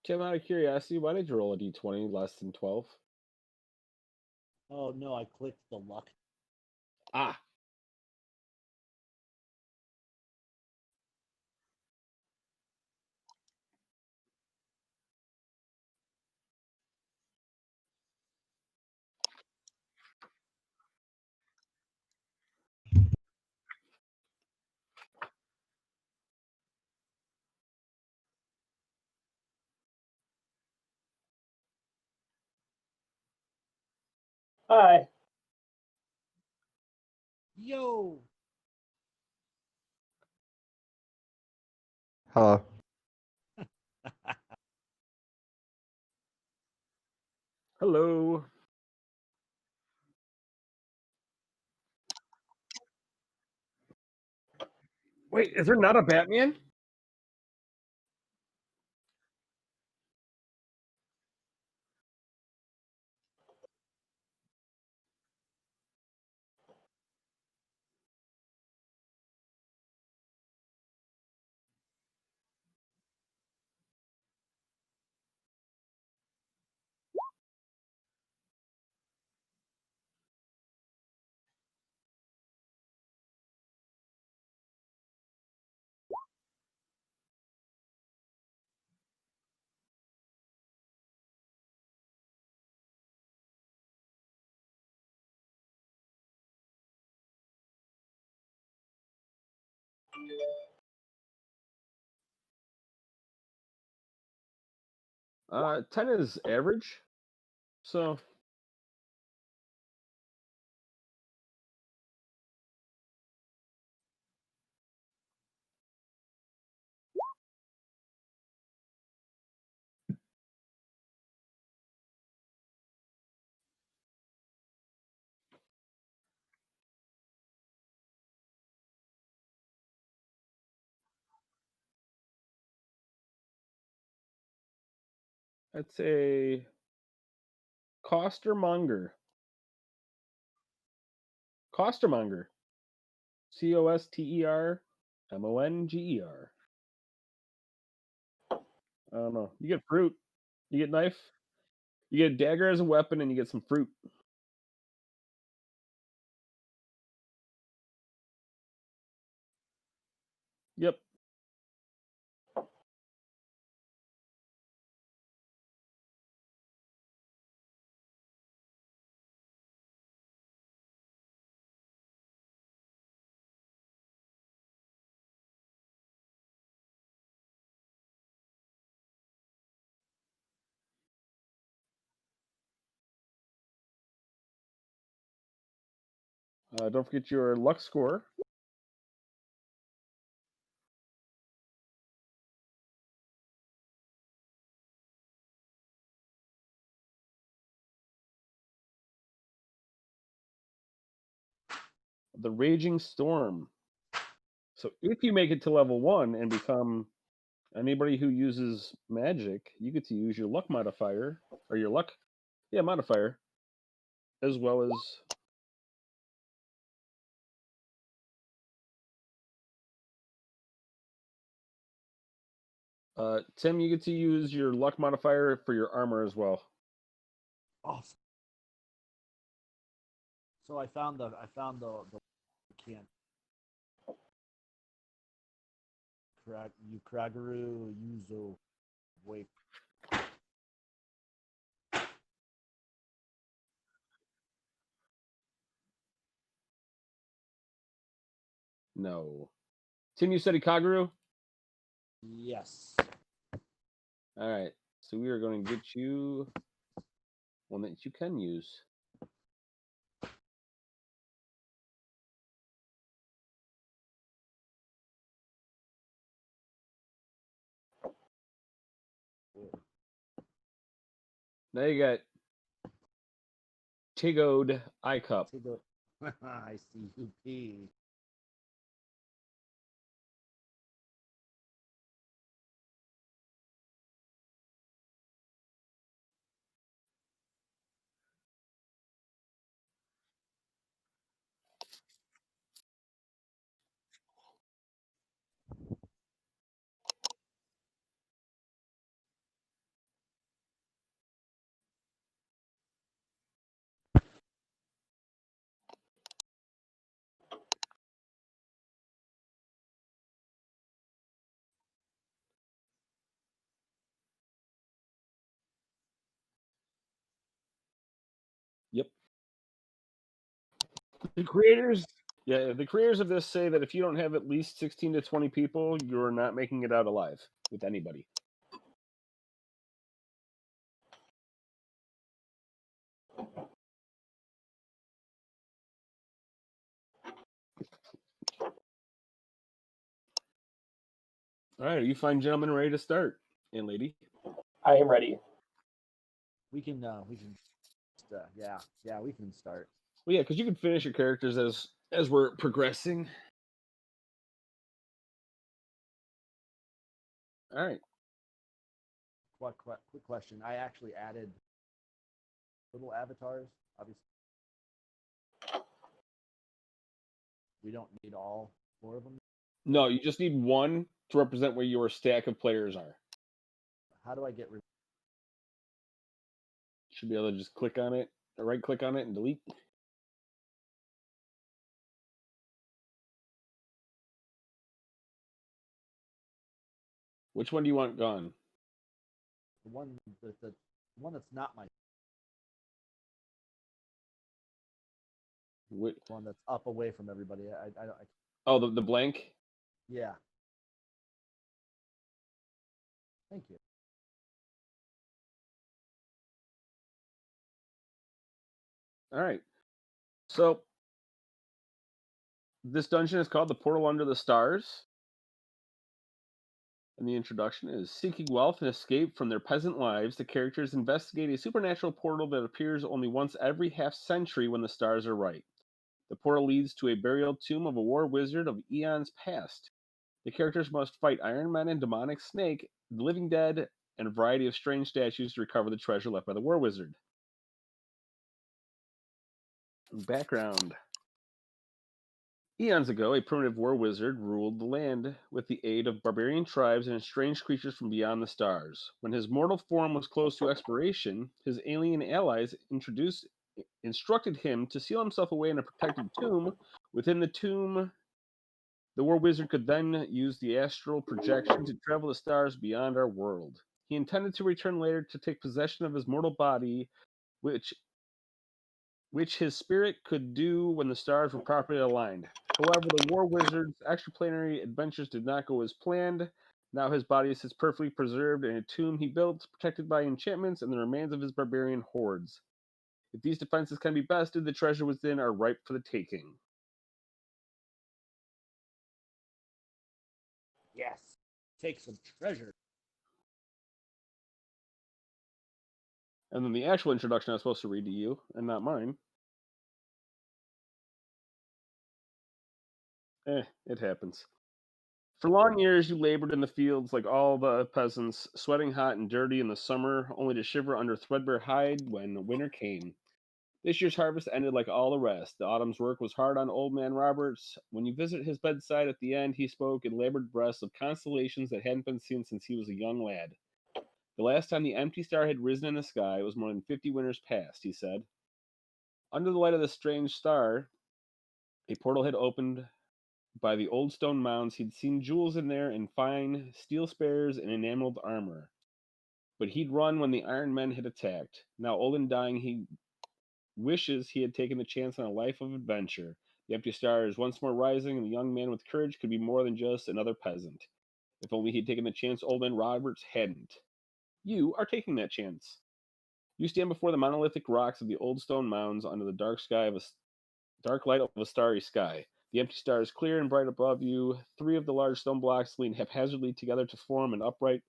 Tim, out of curiosity, why did you roll a d20 less than 12? Oh no, I clicked the luck. Ah. Hi. Yo. Hello. Hello. Wait, is there not a Batman? Uh, 10 is average. So that's a costermonger. Costermonger. Costermonger. I don't know. You get fruit. You get knife. You get a dagger as a weapon, and you get some fruit. Yep. Don't forget your luck score. The Raging Storm. So if you make it to level 1 and become anybody who uses magic, you get to use your luck modifier or your luck, modifier, as well as Tim. You get to use your luck modifier for your armor as well. Awesome. So I found the can. Ukragaru Yuzo Wake. No. Tim, you said Ikaguru? Yes. All right. So we are going to get you one that you can use. Now you got Tigode Eye Cup. I see you pee. Yep. The creators of this say that if you don't have at least 16 to 20 people, you're not making it out alive with anybody. All right, are you fine, gentlemen, ready to start? And lady? I am ready. We can we can start. Well, yeah, because you can finish your characters as we're progressing. All right. Quick question. I actually added little avatars. Obviously, we don't need all 4 of them. No, you just need one to represent where your stack of players are. How do I get rid? Should be able to just click on it, or right click on it and delete. Which one do you want gone? The one that's not my one that's up away from everybody. Oh, the blank? Yeah. Thank you. All right. So this dungeon is called the Portal Under the Stars. And the introduction is seeking wealth and escape from their peasant lives. The characters investigate a supernatural portal that appears only once every half century when the stars are right. The portal leads to a burial tomb of a war wizard of eons past. The characters must fight Iron Man and demonic snake, the living dead, and a variety of strange statues to recover the treasure left by the war wizard. Background. Eons ago, a primitive war wizard ruled the land with the aid of barbarian tribes and strange creatures from beyond the stars. When his mortal form was close to expiration, his alien allies instructed him to seal himself away in a protected tomb. Within the tomb, the war wizard could then use the astral projection to travel the stars beyond our world. He intended to return later to take possession of his mortal body, which his spirit could do when the stars were properly aligned. However, the war wizard's extraplanetary adventures did not go as planned. Now his body sits perfectly preserved in a tomb he built, protected by enchantments and the remains of his barbarian hordes. If these defenses can be bested, the treasure within are ripe for the taking. Yes. Take some treasure. And then the actual introduction I was supposed to read to you, and not mine. It happens. For long years, you labored in the fields like all the peasants, sweating hot and dirty in the summer, only to shiver under threadbare hide when winter came. This year's harvest ended like all the rest. The autumn's work was hard on old man Roberts. When you visit his bedside at the end, he spoke in labored breaths of constellations that hadn't been seen since he was a young lad. The last time the empty star had risen in the sky was more than 50 winters past, he said. Under the light of the strange star, a portal had opened by the old stone mounds. He'd seen jewels in there and fine steel spears and enameled armor. But he'd run when the Iron Men had attacked. Now old and dying, he wishes he had taken the chance on a life of adventure. The empty star is once more rising, and the young man with courage could be more than just another peasant. If only he'd taken the chance old man Roberts hadn't. You are taking that chance. You stand before the monolithic rocks of the old stone mounds under the dark light of a starry sky. The empty star is clear and bright above you. 3 of the large stone blocks lean haphazardly together to form an upright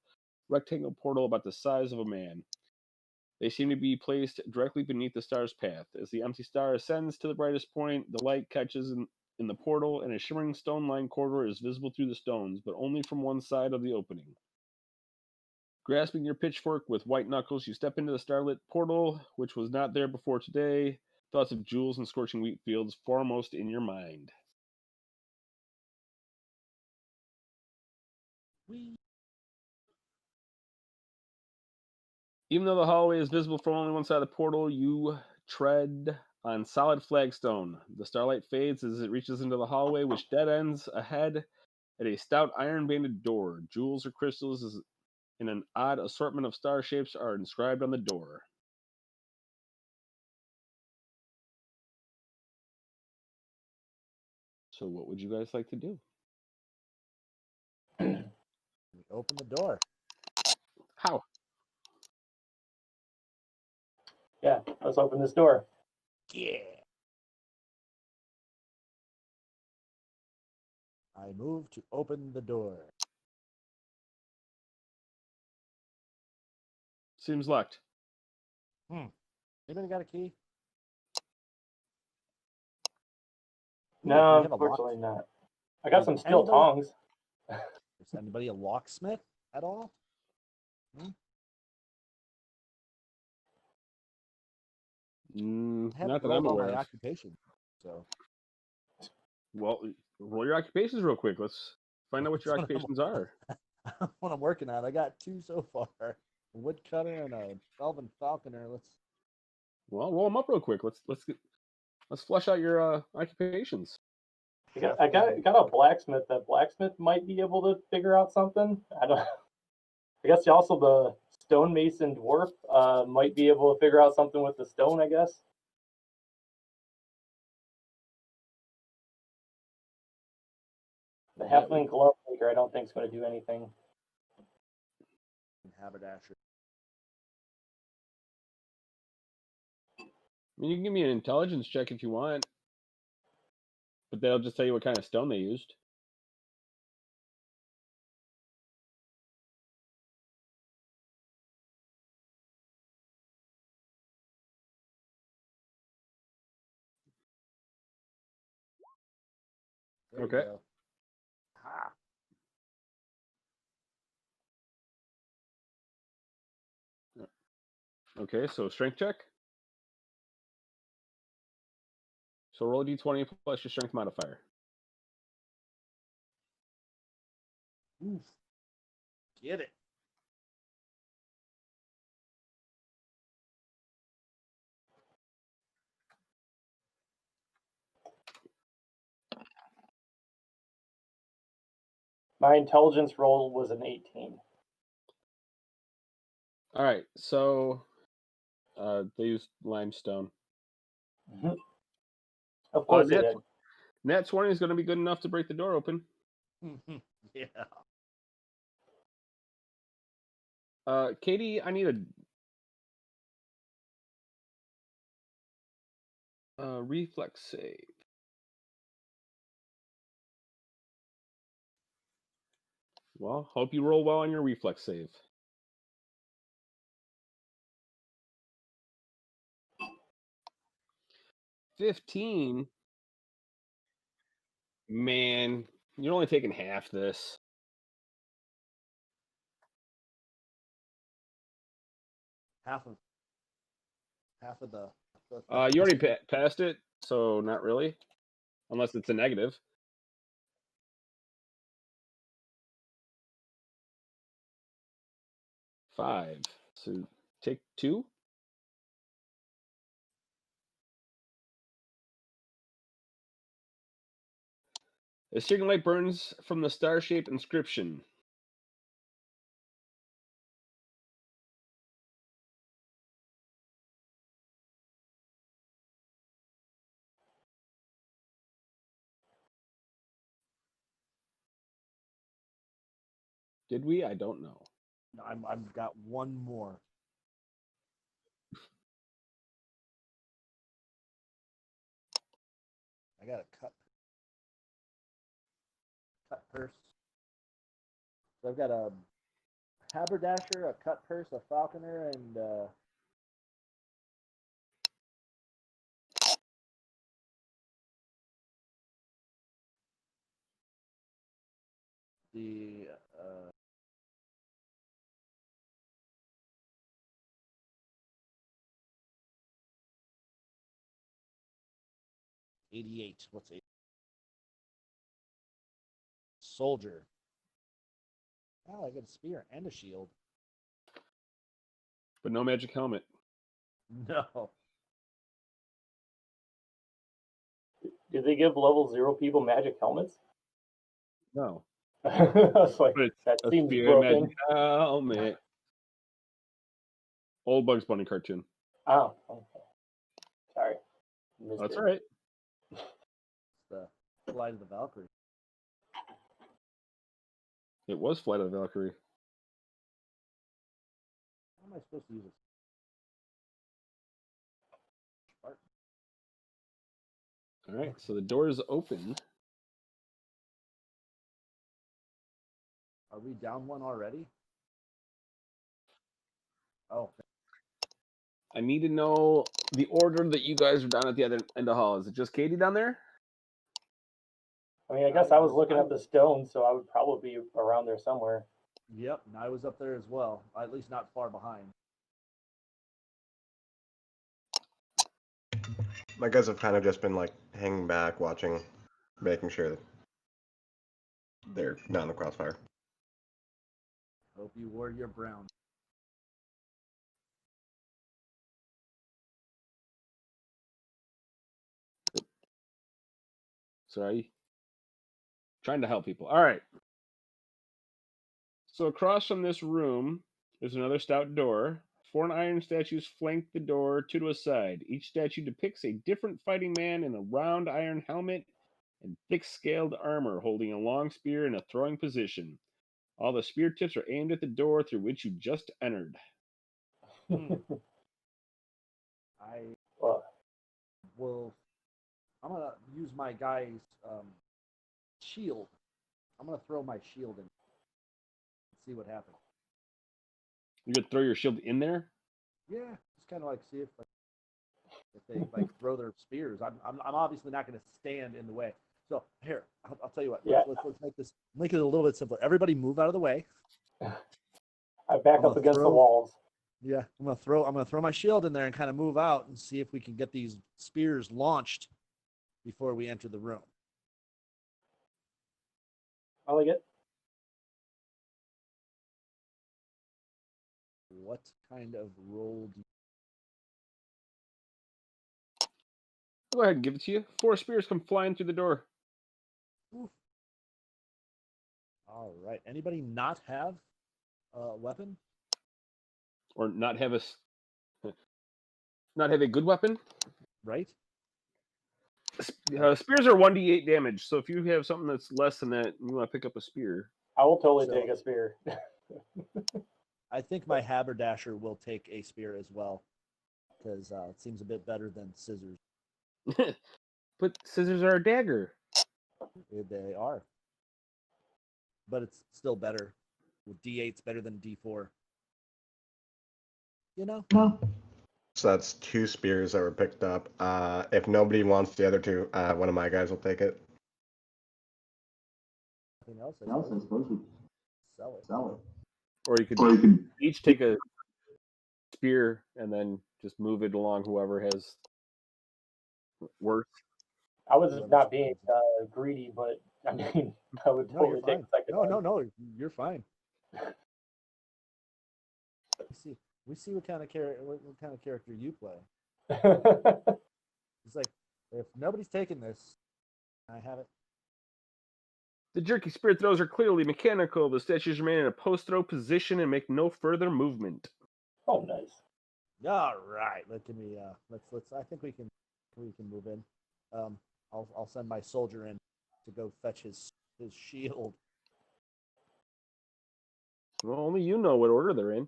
rectangle portal about the size of a man. They seem to be placed directly beneath the star's path. As the empty star ascends to the brightest point, the light catches in the portal, and a shimmering stone-lined corridor is visible through the stones, but only from one side of the opening. Grasping your pitchfork with white knuckles, you step into the starlit portal, which was not there before today. Thoughts of jewels and scorching wheat fields foremost in your mind. Even though the hallway is visible from only one side of the portal, you tread on solid flagstone. The starlight fades as it reaches into the hallway, which dead ends ahead at a stout iron-banded door. Jewels or crystals in an odd assortment of star shapes are inscribed on the door. So what would you guys like to do? We open the door. How? Yeah, let's open this door. Yeah. I move to open the door. Seems locked. Anybody got a key? Ooh, do No, we have a lock? unfortunately not. I got Is some steel anybody- tongs. Is anybody a locksmith at all? I haven't Not that I'm rolled all aware my of. occupation, so Well, roll your occupations real quick. Let's find out what your occupations are. what I'm working on. I got 2 so far: a woodcutter and a elven falconer. Well, roll them up real quick. Let's flesh out your occupations. I got a blacksmith. That blacksmith might be able to figure out something. I don't. I guess also the stonemason dwarf might be able to figure out something with the stone. I guess. The halfling glove maker, I don't think is going to do anything. Haberdasher. I mean, you can give me an intelligence check if you want, but they'll just tell you what kind of stone they used. There Okay. you go. Ha. Okay, so strength check. So roll a d20 plus your strength modifier. Oof. Get it. My intelligence roll was an 18. All right, so they used limestone. Of course they did. Nat 20 is going to be good enough to break the door open. Yeah. Katie, I need a reflex save. Well, hope you roll well on your reflex save. $15. Man, you're only taking half this. Half of the You already passed it, so not really, unless it's a negative. Five. So take 2. A searing light burns from the star-shaped inscription. Did we? I don't know. No, I've got one more. I got a cut purse. So I've got a haberdasher, a cut purse, a falconer, and the 88. What's 8? Soldier. Oh, I got a spear and a shield. But no magic helmet. No. Did they give level 0 people magic helmets? No. I was like, But it's that a seems spear broken. magic helmet. Old Bugs Bunny cartoon. Oh, okay. Sorry. Missed That's it. all right. Flight of the Valkyrie. It was Flight of the Valkyrie. How am I supposed to use it? All right, so the door is open. Are we down one already? Oh, I need to know the order that you guys are down at the other end of the hall. Is it just Katie down there? I mean, I guess I was looking at the stone, so I would probably be around there somewhere. yep. And I was up there as well. At least not far behind. My guys have kind of just been like hanging back, watching, making sure that they're not in the crossfire. Hope you wore your brown. Sorry. Trying to help people. All right. So across from this room is another stout door. 4 iron statues flank the door, 2 to a side. Each statue depicts a different fighting man in a round iron helmet and thick-scaled armor, holding a long spear in a throwing position. All the spear tips are aimed at the door through which you just entered. I Well, will. I'm gonna use my guy's shield. I'm gonna throw my shield in. See what happens. You could throw your shield in there? Yeah, just kind of like see if they like throw their spears. I'm obviously not going to stand in the way. So here, I'll tell you what. Yeah. Let's make it a little bit simpler. Everybody move out of the way. I back I'm up gonna against the throw- walls. Yeah, I'm gonna throw my shield in there and kind of move out and see if we can get these spears launched before we enter the room. I like it. What kind of roll do Go ahead and give it to you. 4 spears come flying through the door. you? All right. Anybody not have a weapon? Or not have a good weapon? Right? Spears are 1d8 damage, so if you have something that's less than that, you want to pick up a spear. I will totally So- take a spear. I think my haberdasher will take a spear as well, because it seems a bit better than scissors. But scissors are a dagger. They are, but it's still better. With D8's better than D4. You know? So that's 2 spears that were picked up. If nobody wants the other 2, one of my guys will take it. Nothing else. I suppose you sell it. Or you could each take a spear and then just move it along whoever has worse. I was not being greedy, but I mean, I would No, you're totally take fine. a second. No, you're fine. We see what kind of character you play. It's like, if nobody's taking this, I have it. The jerky spear throws are clearly mechanical. The statues remain in a post-throw position and make no further movement. Oh, nice. All right, let's. I think we can move in. I'll send my soldier in to go fetch his shield. Well, only you know what order they're in.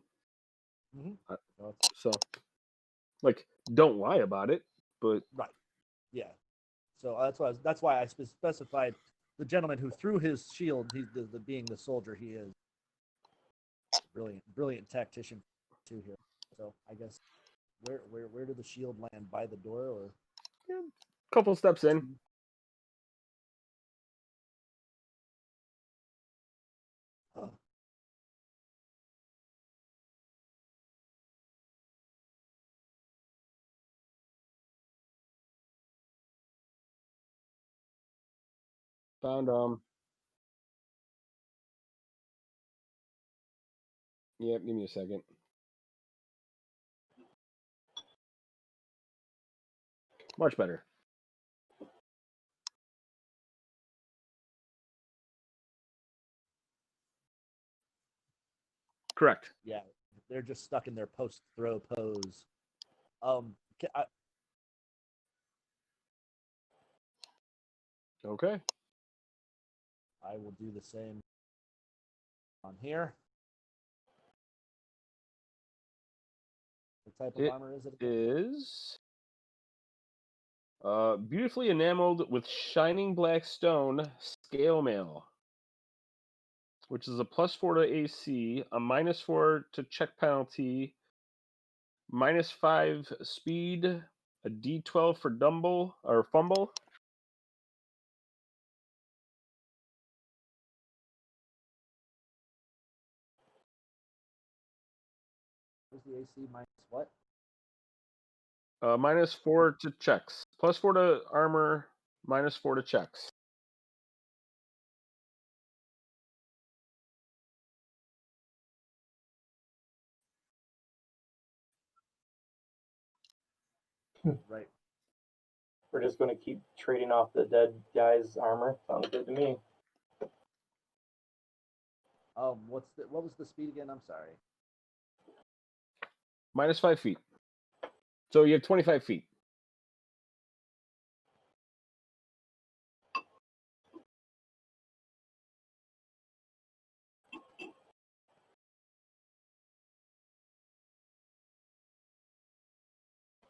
Mm-hmm. So, like, don't lie about it. But Right. Yeah. So that's why I specified the gentleman who threw his shield. He's being the soldier he is. Brilliant tactician too here. So I guess where did the shield land? By the door or? a couple steps in. Oh. Found Yep, give me a second. Much better. Correct. Yeah, they're just stuck in their post-throw pose. Okay. I will do the same on here. What type of It armor is it? is beautifully enameled with shining black stone scale mail, which is a +4 to AC, a -4 to check penalty, -5 speed, a D12 for dumble or fumble. Where's the AC minus what? -4 to checks, +4 to armor, -4 to checks. Right. We're just going to keep trading off the dead guy's armor. Sounds good to me. What was the speed again? I'm sorry. -5 feet. So you have 25 feet.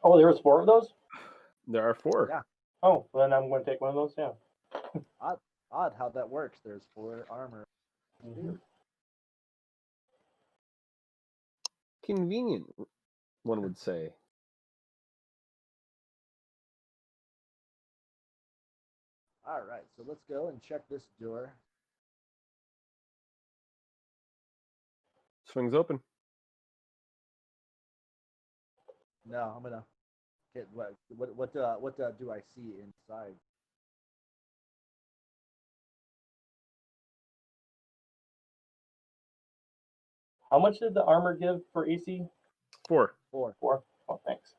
Oh, there was 4 of those? There are 4. Yeah. Oh, well, then I'm going to take one of those, yeah. Odd how that works. There's 4 armor. Mhm. Convenient, one would say. All right, so let's go and check this door. Swings open. No, I'm gonna get what do I see inside? How much did the armor give for AC? 4. 4. 4? Oh, thanks.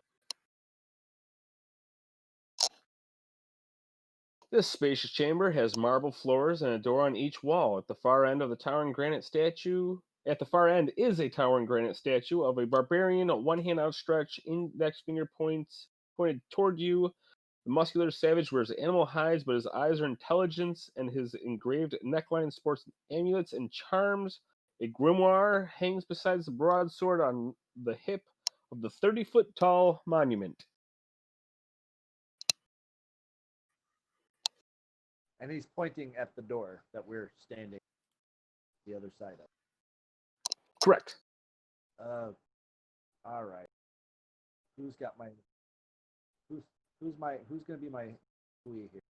This spacious chamber has marble floors and a door on each wall. At the far end is a towering granite statue of a barbarian, one hand outstretched, index finger pointed toward you. The muscular savage wears animal hides, but his eyes are intelligence, and his engraved neckline sports amulets and charms. A grimoire hangs beside the broadsword on the hip of the 30-foot tall monument. And he's pointing at the door that we're standing the other side of. Correct. All right. Who's gonna be my Hui here?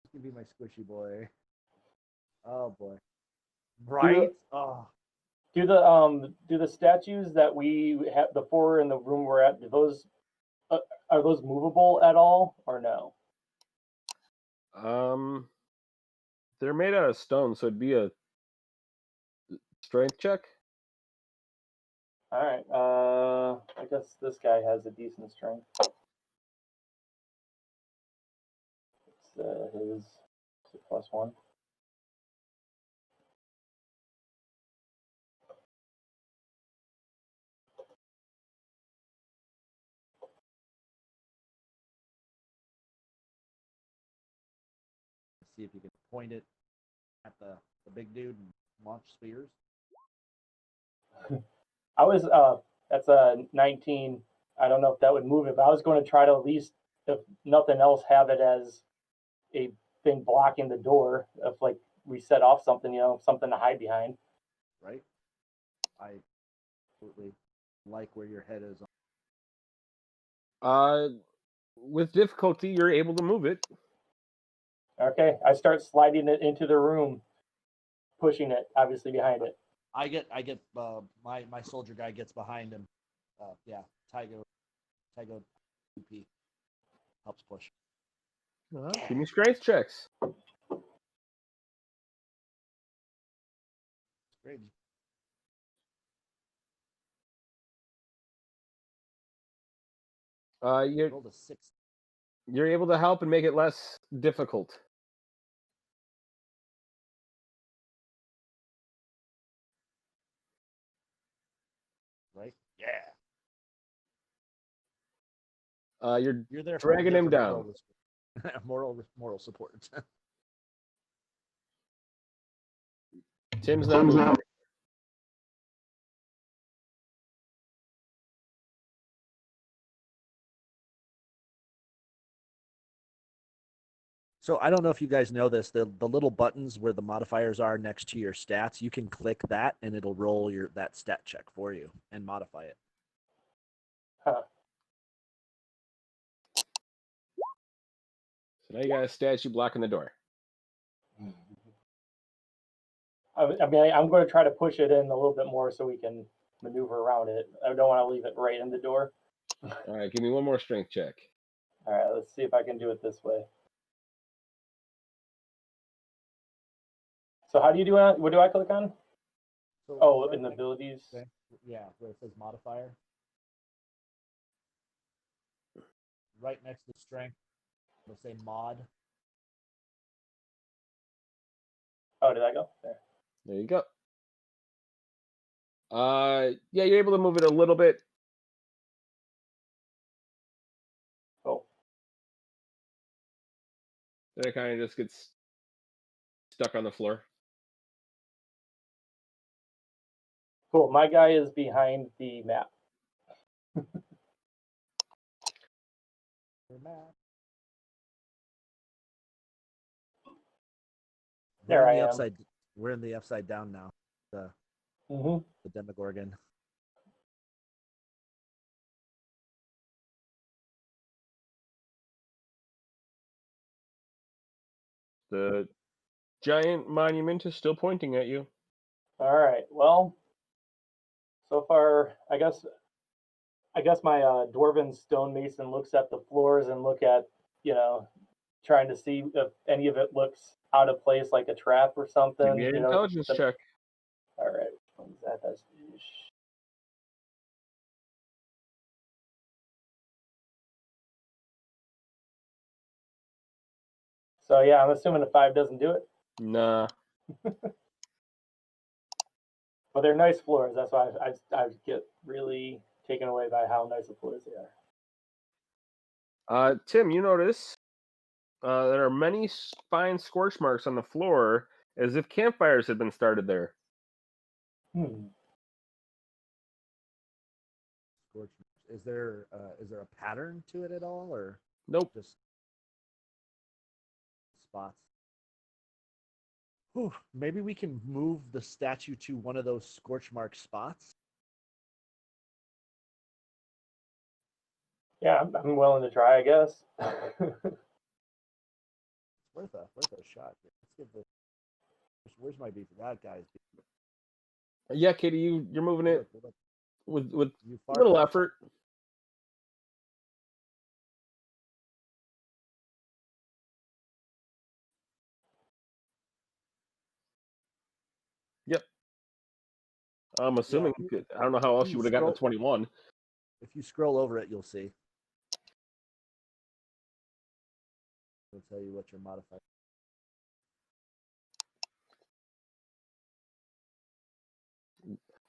Who's gonna be my squishy boy? Oh boy. Right? Do the statues that we have, the 4 in the room we're at, are those movable at all or no? They're made out of stone, so it'd be a strength check. All right. I guess this guy has a decent strength. It's his +1. See if you can point it at the big dude and launch spears. I was that's a 19. I don't know if that would move it, but I was going to try to at least, if nothing else, have it as a thing blocking the door. If like we set off something, something to hide behind. Right? I absolutely like where your head is on. With difficulty, you're able to move it. Okay, I start sliding it into the room, pushing it obviously behind it. I get my soldier guy gets behind him. Yeah, Tygo UP helps push. Give me strength checks. Great. Rolled a 6. You're able to help and make it less difficult. Right? Yeah. You're You're there. dragging him down. moral support. Tim's not moving. So I don't know if you guys know this. The little buttons where the modifiers are next to your stats, you can click that and it'll roll that stat check for you and modify it. Huh. So now you got a statue blocking the door. I mean, I'm going to try to push it in a little bit more so we can maneuver around it. I don't want to leave it right in the door. All right, give me one more strength check. All right, let's see if I can do it this way. So how do you do it? What do I click on? So Oh, in the abilities. Okay. Yeah, where it says modifier. Right next to strength, it'll say mod. Oh, did I go? There. There you go. Yeah, you're able to move it a little bit. Oh. Then it kind of just gets stuck on the floor. Cool. My guy is behind the map. There I am. We're in the upside down now. The Demogorgon. The giant monument is still pointing at you. All right. Well, so far, I guess my dwarven stonemason looks at the floors and look at, trying to see if any of it looks out of place, like a trap or something. Give me an intelligence check. All right. What is that? That's so yeah, I'm assuming a 5 doesn't do it. Nah. But they're nice floors. That's why I get really taken away by how nice the floors they are. Tim, you notice there are many fine scorch marks on the floor, as if campfires had been started there. Scorch. Is there a pattern to it at all, or Nope. just spots? Whew, maybe we can move the statue to one of those scorch mark spots. Yeah, I'm willing to try, I guess. It's worth a shot. Let's give this. Where's my beef? That guy's beef. Yeah, Katie, you're moving it with far little effort. Yep. I'm assuming. Yeah, I don't know how else you would have gotten a 21. If you scroll over it, you'll see. I'll tell you what your modifier.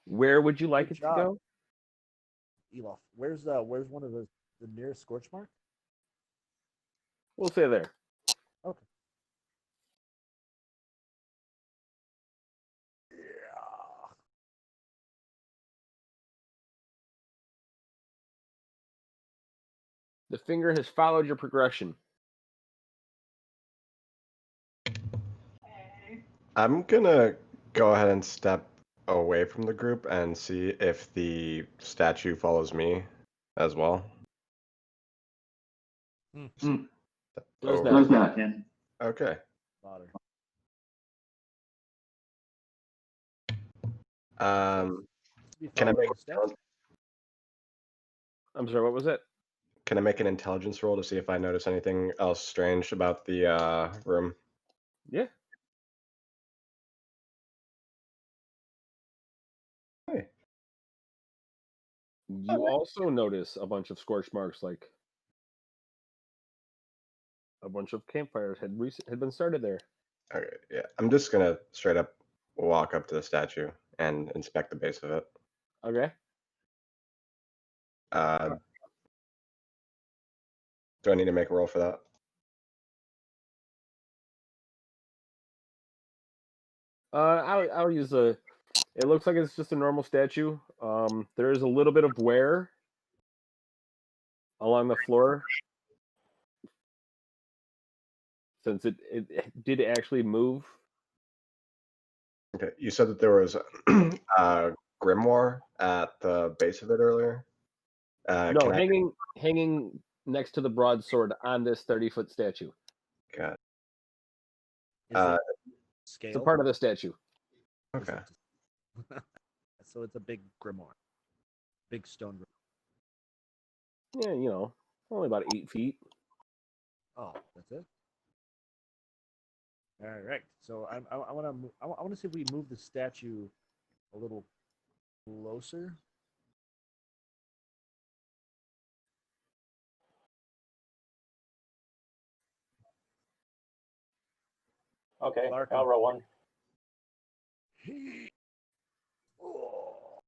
Where would you like it to go? Elof, where's one of the nearest scorch mark? We'll say there. Okay. Yeah. The finger has followed your progression. I'm gonna go ahead and step away from the group and see if the statue follows me as well. Does not. Okay. Can I make? I'm sorry. What was it? Can I make an intelligence roll to see if I notice anything else strange about the room? Yeah. Hey. You also notice a bunch of scorch marks, like a bunch of campfires had been started there. Okay, yeah. I'm just gonna straight up walk up to the statue and inspect the base of it. Okay. Do I need to make a roll for that? I'll use a. It looks like it's just a normal statue. There is a little bit of wear along the floor, since it did actually move. Okay, you said that there was a grimoire at the base of it earlier. No, Can I? hanging next to the broadsword on this 30-foot statue. Got it. Is Uh, it scale? It's a part of the statue. Is Okay. it- so it's a big grimoire, big stone grimoire. Yeah, only about 8 feet. Oh, that's it. All right. So I want to see if we move the statue a little closer. Okay, Larkin. I'll roll one. Oh.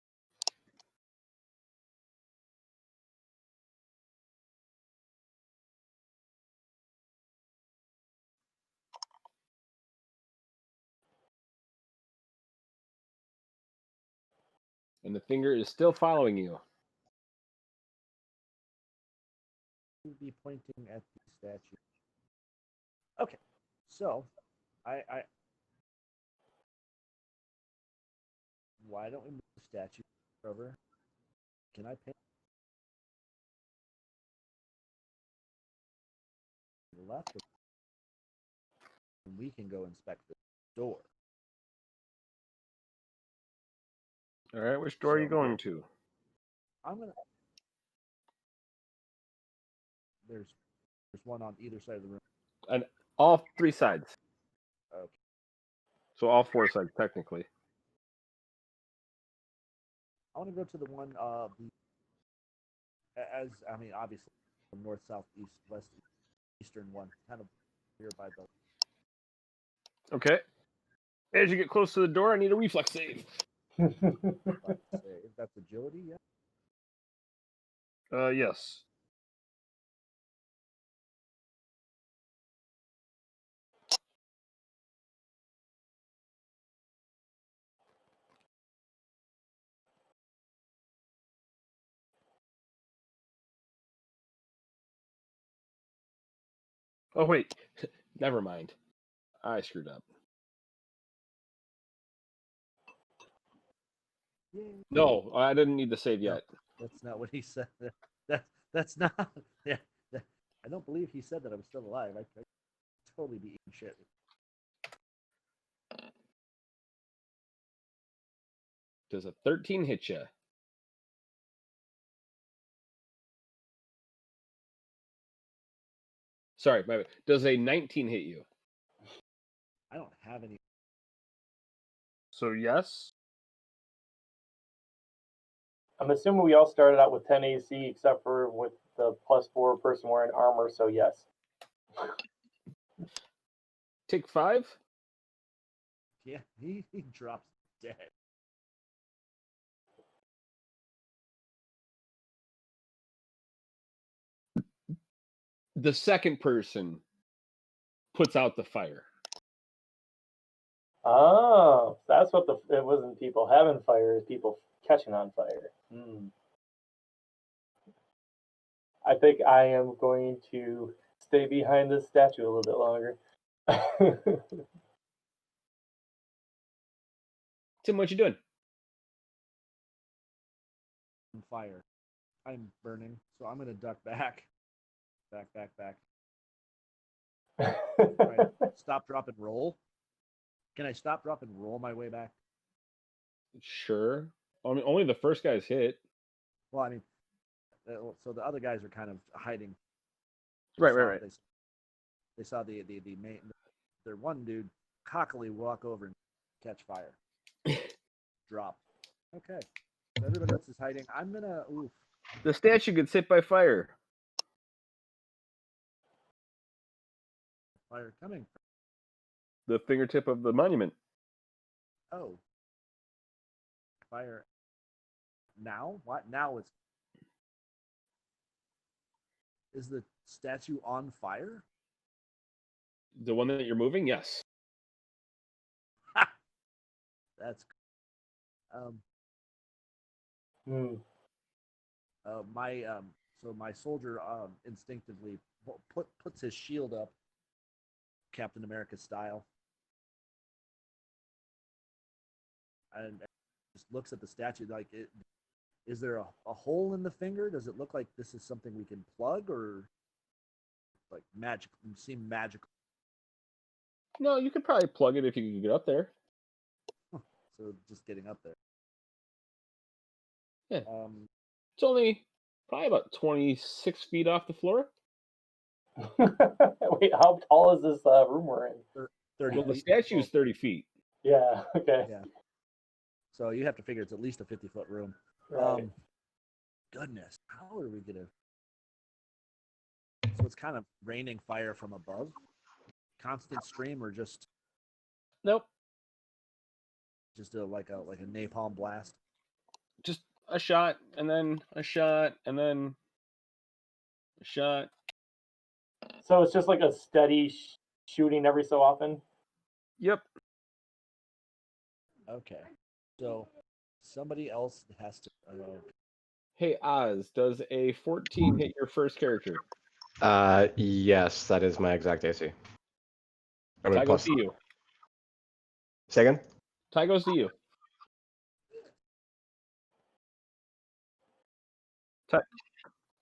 And the finger is still following you. Be pointing at the statue. Okay, so I why don't we move the statue over? Can I paint the left? And we can go inspect the door. All right, which door are you So- going to? I'm gonna. There's one on either side of the room. And all 3 sides. Okay. So all 4 sides, technically. I want to go to the one. Obviously, from north, south, east, west, eastern one, kind of here by the. Okay. As you get close to the door, I need a reflex save. If that's agility, yeah. Yes. Oh, wait. Never mind. I screwed up. Yay. No, I didn't need the save yet. That's not what he said. That's not. Yeah, I don't believe he said that I was still alive. I totally be eating shit. Does a 13 hit you? Sorry, my bad. Does a 19 hit you? I don't have any. So yes. I'm assuming we all started out with 10 AC, except for with the +4 person wearing armor. So yes. Take 5. Yeah, he drops dead. The second person puts out the fire. Oh, that's what it wasn't people having fire, it's people catching on fire. I think I am going to stay behind this statue a little bit longer. Tim, what you doing? On fire. I'm burning, so I'm gonna duck back. Back. Right. Stop, drop, and roll. Can I stop, drop, and roll my way back? Sure. Only the first guy's hit. Well, I mean, so the other guys are kind of hiding. Right. They saw the main. Their one dude cockily walk over and catch fire. Drop. Okay. So everybody else is hiding. I'm gonna. Oof. The statue gets hit by fire. Fire coming. The fingertip of the monument. Oh. Fire. Now? What? Now it's. Is the statue on fire? The one that you're moving? Yes. That's Hmm. my soldier instinctively puts his shield up, Captain America style, and just looks at the statue like it. Is there a hole in the finger? Does it look like this is something we can plug, or like magic? Seem magical. No, you could probably plug it if you could get up there. So just getting up there. Yeah. It's only probably about 26 feet off the floor. Wait, how tall is this room we're in? 30 Well, the feet. statue's 30 feet. Yeah. Okay. Yeah. So you have to figure it's at least a 50-foot room. Right. Goodness, how are we gonna? So it's kind of raining fire from above, constant stream, or just Nope. like a napalm blast. Just a shot, and then a shot, and then a shot. So it's just like a steady shooting every so often. Yep. Okay. So somebody else has to. Hey, Oz, does a 14 hit your first character? Yes, that is my exact AC. I mean, Ty goes plus. to you. Say again? Ty goes to you.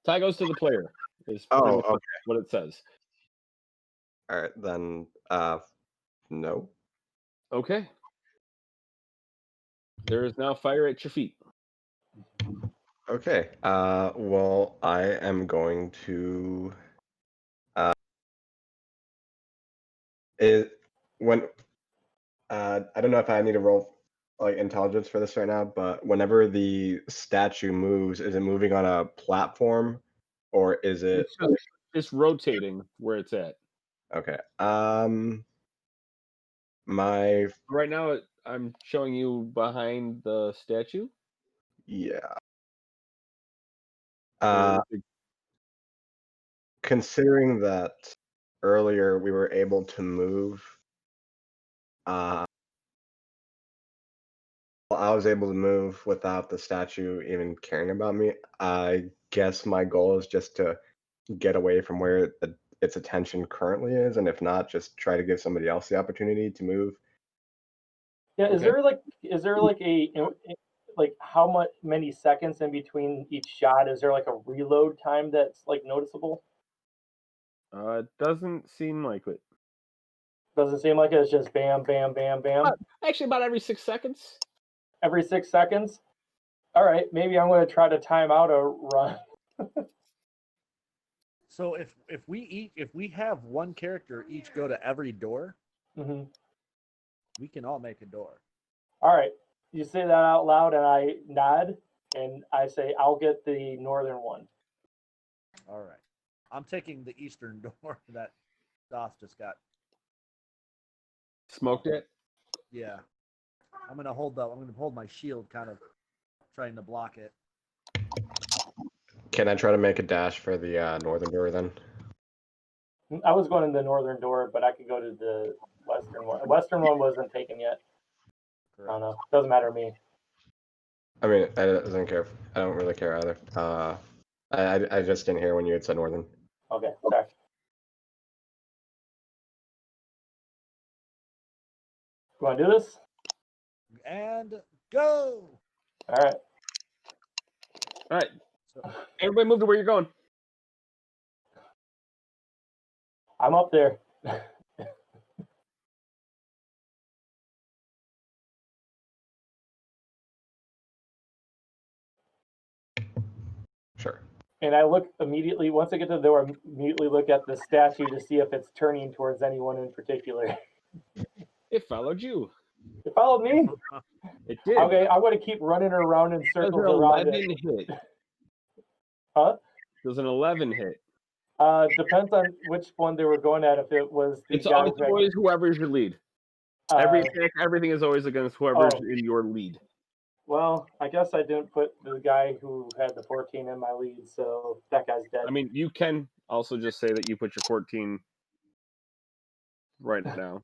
Ty goes to the player. Is pretty much okay. what it says. All right, then. No. Okay. There is now fire at your feet. Okay. Well, I am going to. I don't know if I need to roll like intelligence for this right now, but whenever the statue moves, is it moving on a platform, or is it? It's rotating where it's at. Okay. My Right now, I'm showing you behind the statue. yeah. Or Considering that earlier we were able to move, I was able to move without the statue even caring about me. I guess my goal is just to get away from where its attention currently is, and if not, just try to give somebody else the opportunity to move. Yeah. Is Okay. there like a like how many seconds in between each shot? Is there like a reload time that's like noticeable? It doesn't seem like it. Doesn't seem like it. It's just bam, bam, bam, bam. Actually, about every 6 seconds. Every 6 seconds. All right, maybe I'm going to try to time out a run. So if we have one character each go to every door, Mm-hmm. we can all make a door. All right, you say that out loud, and I nod, and I say, "I'll get the northern one." All right. I'm taking the eastern door that Doth just got. Smoked it. Yeah. I'm gonna hold my shield, kind of trying to block it. Can I try to make a dash for the northern door then? I was going in the northern door, but I could go to the western one. The western one wasn't taken yet. Correct. I don't know. Doesn't matter to me. I mean, I don't really care either. I just didn't hear when you had said northern. Okay, sorry. You want to do this? And go. All right. All right. So, Everybody move to where you're going. I'm up there. Sure. And I look immediately, once I get to the door, I immediately look at the statue to see if it's turning towards anyone in particular. It followed you. It followed me? It did. Okay, I'm going to keep running around in Does circles an around 11 it. hit? Huh? Does an 11 hit? Depends on which one they were going at. If it was the It's guy always whoever's your lead. Everything is always against whoever's in your lead. Well, I guess I didn't put the guy who had the 14 in my lead, so that guy's dead. I mean, you can also just say that you put your 14 right now.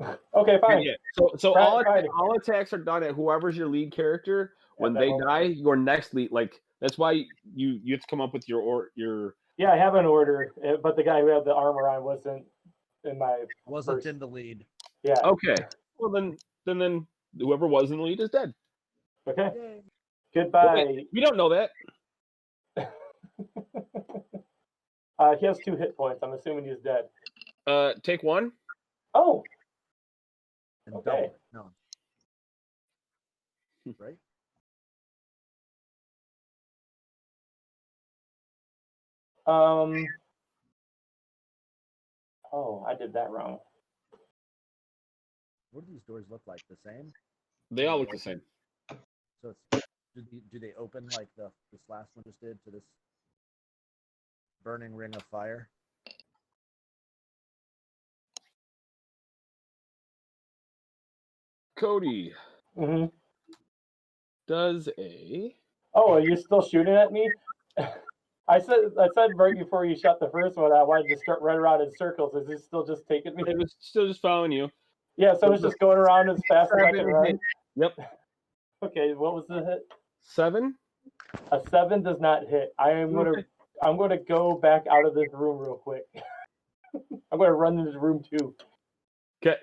Okay, fine. Yeah. So Right, right. all attacks are done at whoever's your lead character. When that they moment. die, your next lead, like that's why you have to come up with your Yeah, I have an order, but the guy who had the armor on wasn't in my Wasn't first. in the lead. Yeah. Okay. Well then whoever was in the lead is dead. Okay. Yay. Goodbye. We don't know that. He has 2 hit points. I'm assuming he's dead. Take 1. Oh, And Okay. double it. No. Right? Oh, I did that wrong. What do these doors look like? The same? They all look the same. So it's do they open like this last one just did to this burning ring of fire? Cody Mm-hmm. does a. Oh, are you still shooting at me? I said right before you shot the first one, I wanted to start right around in circles. Is he still just taking me? It was still just following you. Yeah, so it's just going around as fast as I can run. Yep. Okay, what was the hit? 7. A 7 does not hit. I'm gonna go back out of this room real quick. I'm gonna run into room 2. Okay.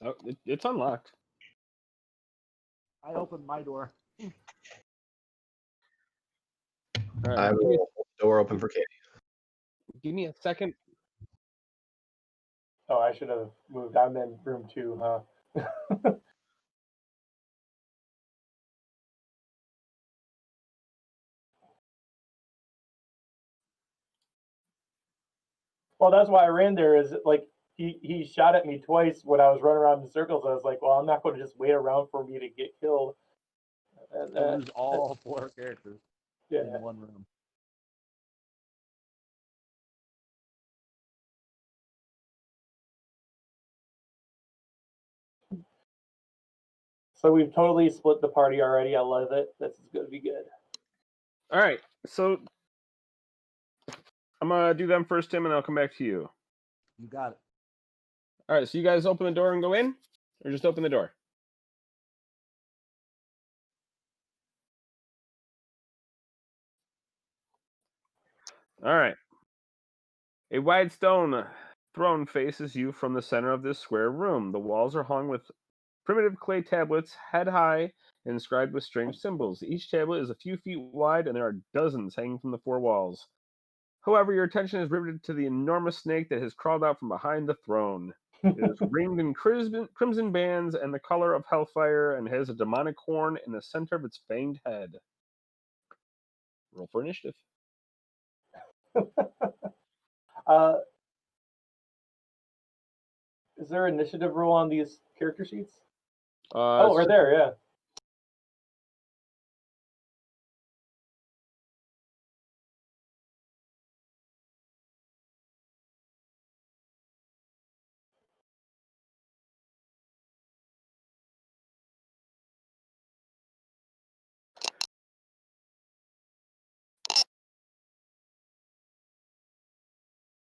Oh, it's unlocked. I opened my door. All right. I will hold the door open for Katie. Give me a second. Oh, I should have moved. I'm in room 2, huh? Well, that's why I ran there. Is like he shot at me twice when I was running around in circles. I was like, well, I'm not going to just wait around for me to get killed. And, To lose all 4 characters yeah. in one room. So we've totally split the party already. I love it. This is going to be good. All right. So I'm gonna do them first, Tim, and I'll come back to you. You got it. All right. So you guys open the door and go in, or just open the door? All right. A wide stone throne faces you from the center of this square room. The walls are hung with primitive clay tablets, head high, and inscribed with strange symbols. Each tablet is a few feet wide, and there are dozens hanging from the 4 walls. However, your attention is riveted to the enormous snake that has crawled out from behind the throne. It is ringed in crimson bands and the color of hellfire, and has a demonic horn in the center of its fanged head. Roll for initiative. Is there an initiative rule on these character sheets? Oh, right there, yeah.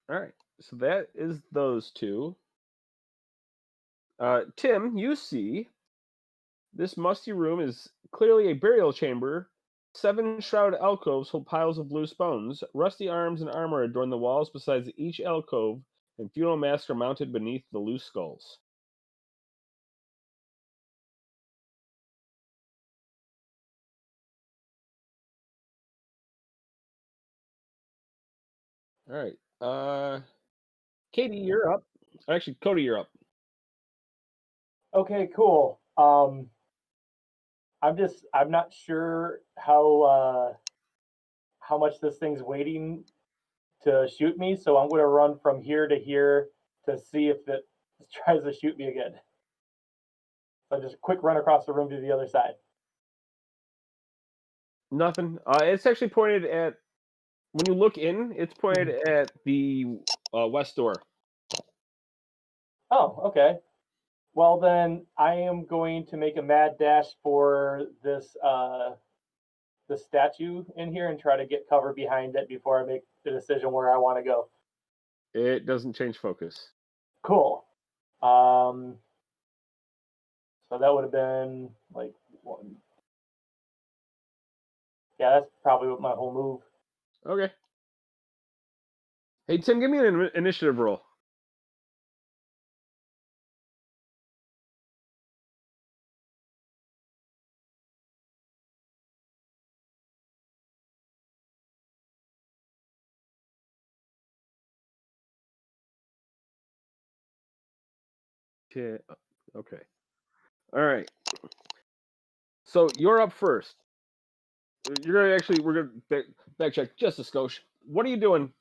All right. So that is those 2. Tim, you see this musty room is clearly a burial chamber. 7 shrouded alcoves hold piles of loose bones. Rusty arms and armor adorn the walls. Besides each alcove, and funeral masks are mounted beneath the loose skulls. All right. Katie, you're up. Actually, Cody, you're up. Okay, cool. I'm not sure how much this thing's waiting to shoot me, so I'm going to run from here to here to see if it tries to shoot me again. So just a quick run across the room to the other side. Nothing. It's actually pointed at. When you look in, it's pointed at the west door. Oh, okay. Well, then I am going to make a mad dash for this the statue in here and try to get cover behind it before I make the decision where I want to go. It doesn't change focus. Cool. So that would have been like one. Yeah, that's probably my whole move. Okay. Hey, Tim, give me an initiative roll. Okay. All right. So you're up first. You're gonna actually. We're gonna back check just a skosh. What are you doing?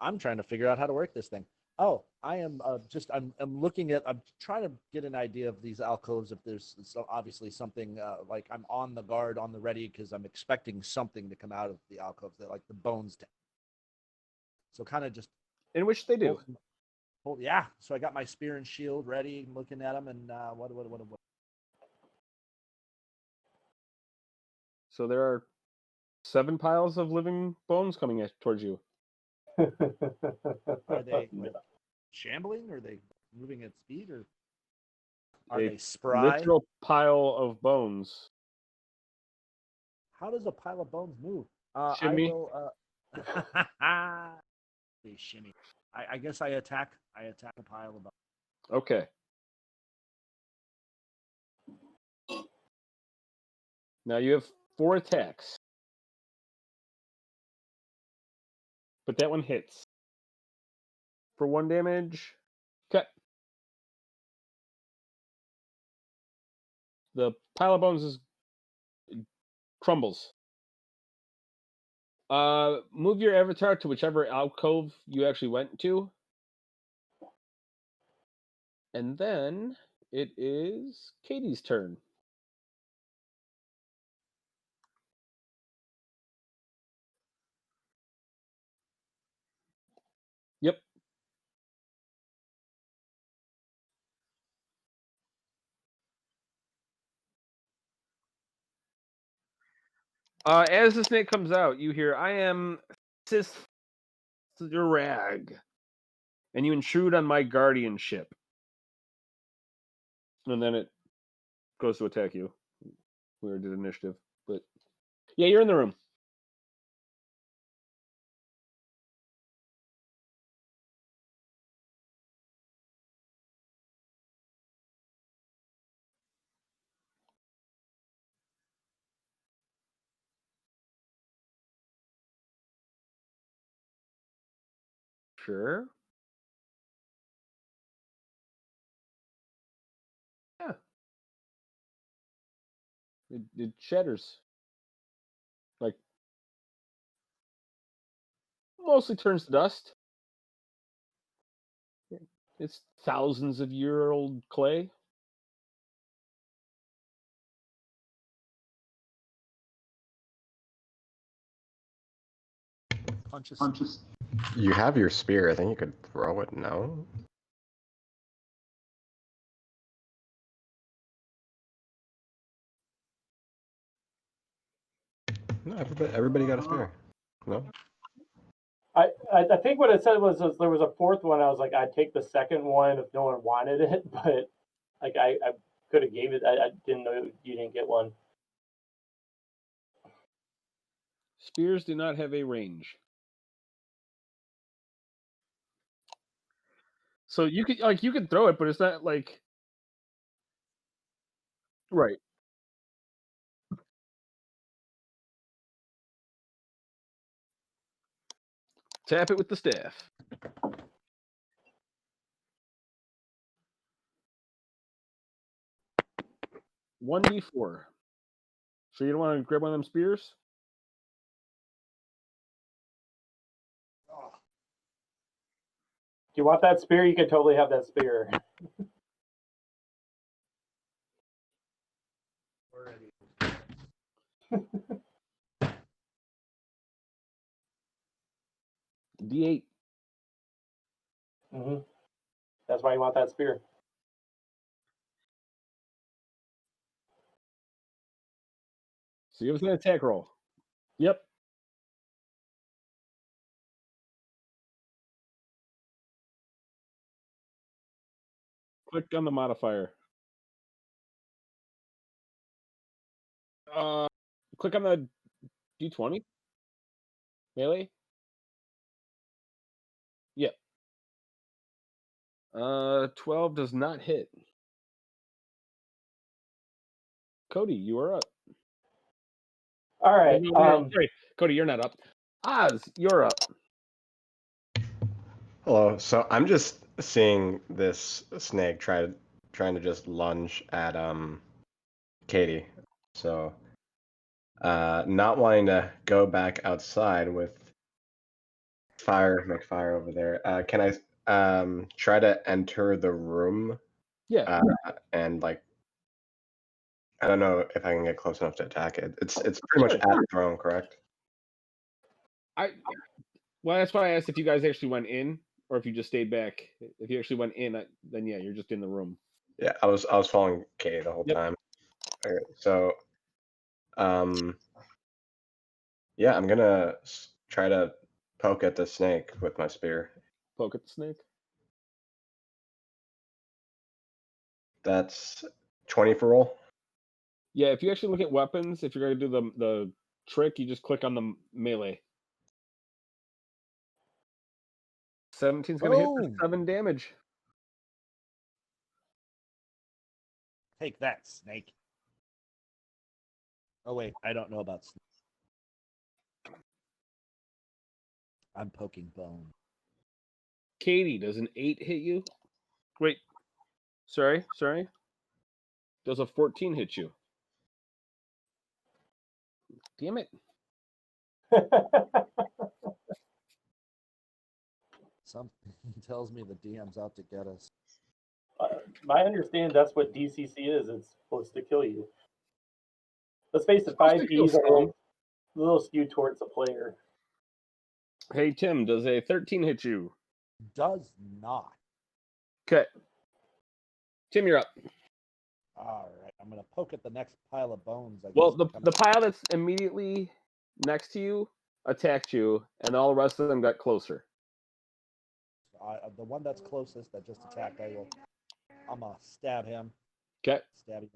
I'm trying to figure out how to work this thing. Oh, I am I'm looking at, I'm trying to get an idea of these alcoves. If there's obviously something like I'm on the guard, on the ready, because I'm expecting something to come out of the alcoves that like the bones. So kind of just. In which they do. Yeah. So I got my spear and shield ready, looking at them, and what? So there are 7 piles of living bones coming towards you. Are they like shambling? Are they moving at speed, or are they spry? Literal pile of bones. How does a pile of bones move? Shimmy. I will. They shimmy. I guess I attack. I attack a pile of bones. Okay. Now you have 4 attacks. But that one hits. For 1 damage. Okay. The pile of bones crumbles. Move your avatar to whichever alcove you actually went to. And then it is Katie's turn. Yep. As the snake comes out, you hear, "I am Rag," and you intrude on my guardianship. And then it goes to attack you. We already did initiative, but yeah, you're in the room. Sure. Yeah. It shatters. Like, mostly turns to dust. It's thousands of year old clay. Punches. You have your spear. I think you could throw it. No. No, everybody got a spear. No. I think what it said was there was a 4th one. I was like, I'd take the 2nd one if no one wanted it, but like I could have gave it. I didn't know you didn't get one. Spears do not have a range. So you could throw it, but it's not like right. Tap it with the staff. $1d4. So you don't want to grab one of them spears? If you want that spear, you can totally have that spear. D8. Mm-hmm. That's why you want that spear. So give us an attack roll. Yep. Click on the modifier. Click on the D20. Melee. Yep. 12 does not hit. Cody, you are up. All right. No, sorry, Cody, you're not up. Oz, you're up. Hello. So I'm just seeing this snake trying to just lunge at Katie. So not wanting to go back outside with McFire over there. Can I try to enter the room? Yeah. And like, I don't know if I can get close enough to attack it. It's pretty much at the throne, correct? Well, that's why I asked if you guys actually went in or if you just stayed back. If you actually went in, then yeah, you're just in the room. Yeah, I was following Katie the whole time. All right, so yeah, I'm gonna try to poke at the snake with my spear. Poke at the snake. That's 20 for roll. Yeah, if you actually look at weapons, if you're going to do the trick, you just click on the melee. 17's going to hit for 7 damage. Take that, snake. Oh wait, I don't know about snake. I'm poking bone. Katie, does an 8 hit you? Wait. Sorry. Does a 14 hit you? Damn it. Something tells me the DM's out to get us. My understanding, that's what DCC is. It's supposed to kill you. Let's face it, 5e is a little skewed towards the player. Hey, Tim, does a 13 hit you? Does not. Okay. Tim, you're up. All right, I'm gonna poke at the next pile of bones. Well, the pile that's immediately next to you attacked you, and all the rest of them got closer. The one that's closest that just attacked, I'm gonna stab him. Okay. Stabby.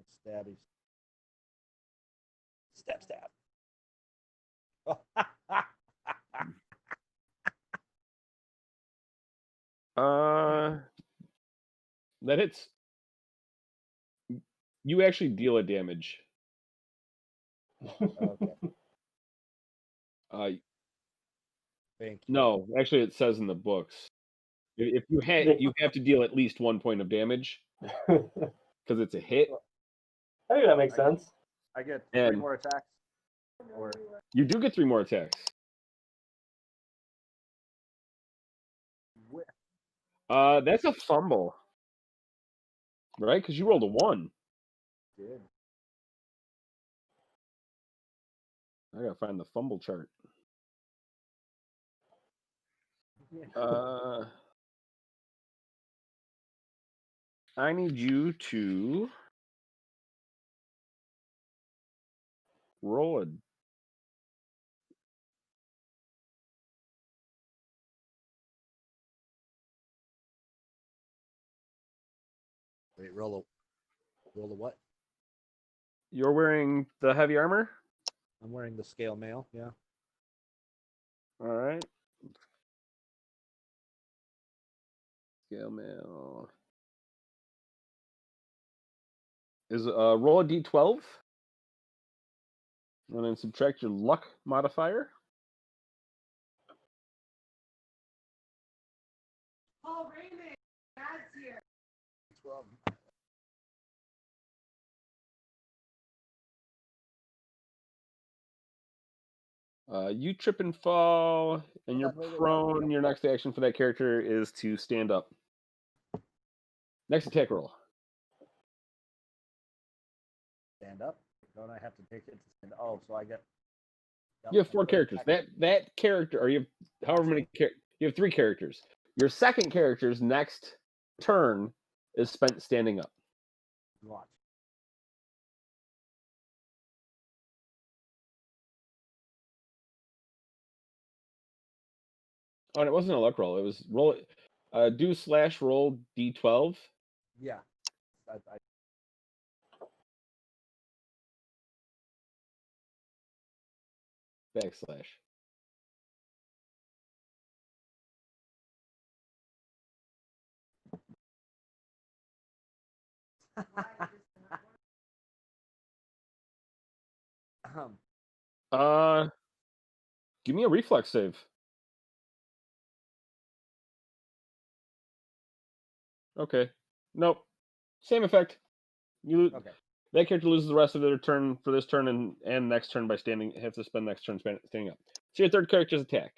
Stab. That hits. You actually deal a damage. Okay. Thank you. No, actually, it says in the books. If you have to deal at least 1 point of damage because it's a hit. I think that makes sense. I get 3 more attacks. Or you do get 3 more attacks. That's a fumble, right? Because you rolled a 1. Did. I gotta find the fumble chart. I need you to roll a. Wait, roll a what? You're wearing the heavy armor? I'm wearing the scale mail, yeah. All right. Scale mail. Is roll a d12 and then subtract your luck modifier. Oh, Raymond, Dad's here. 12. You trip and fall, and you're prone. Your next action for that character is to stand up. Next attack roll. Stand up. Don't I have to take it to stand up? Oh, so I get. You have 4 characters. That character, or you have however many. You have 3 characters. Your second character's next turn is spent standing up. Watch. Oh, and it wasn't a luck roll. It was roll. Do / roll d12. Yeah. /. Give me a reflex save. Okay. Nope. Same effect. You Okay. That character loses the rest of their turn for this turn and next turn by standing. Have to spend next turn standing up. So your third character's attack.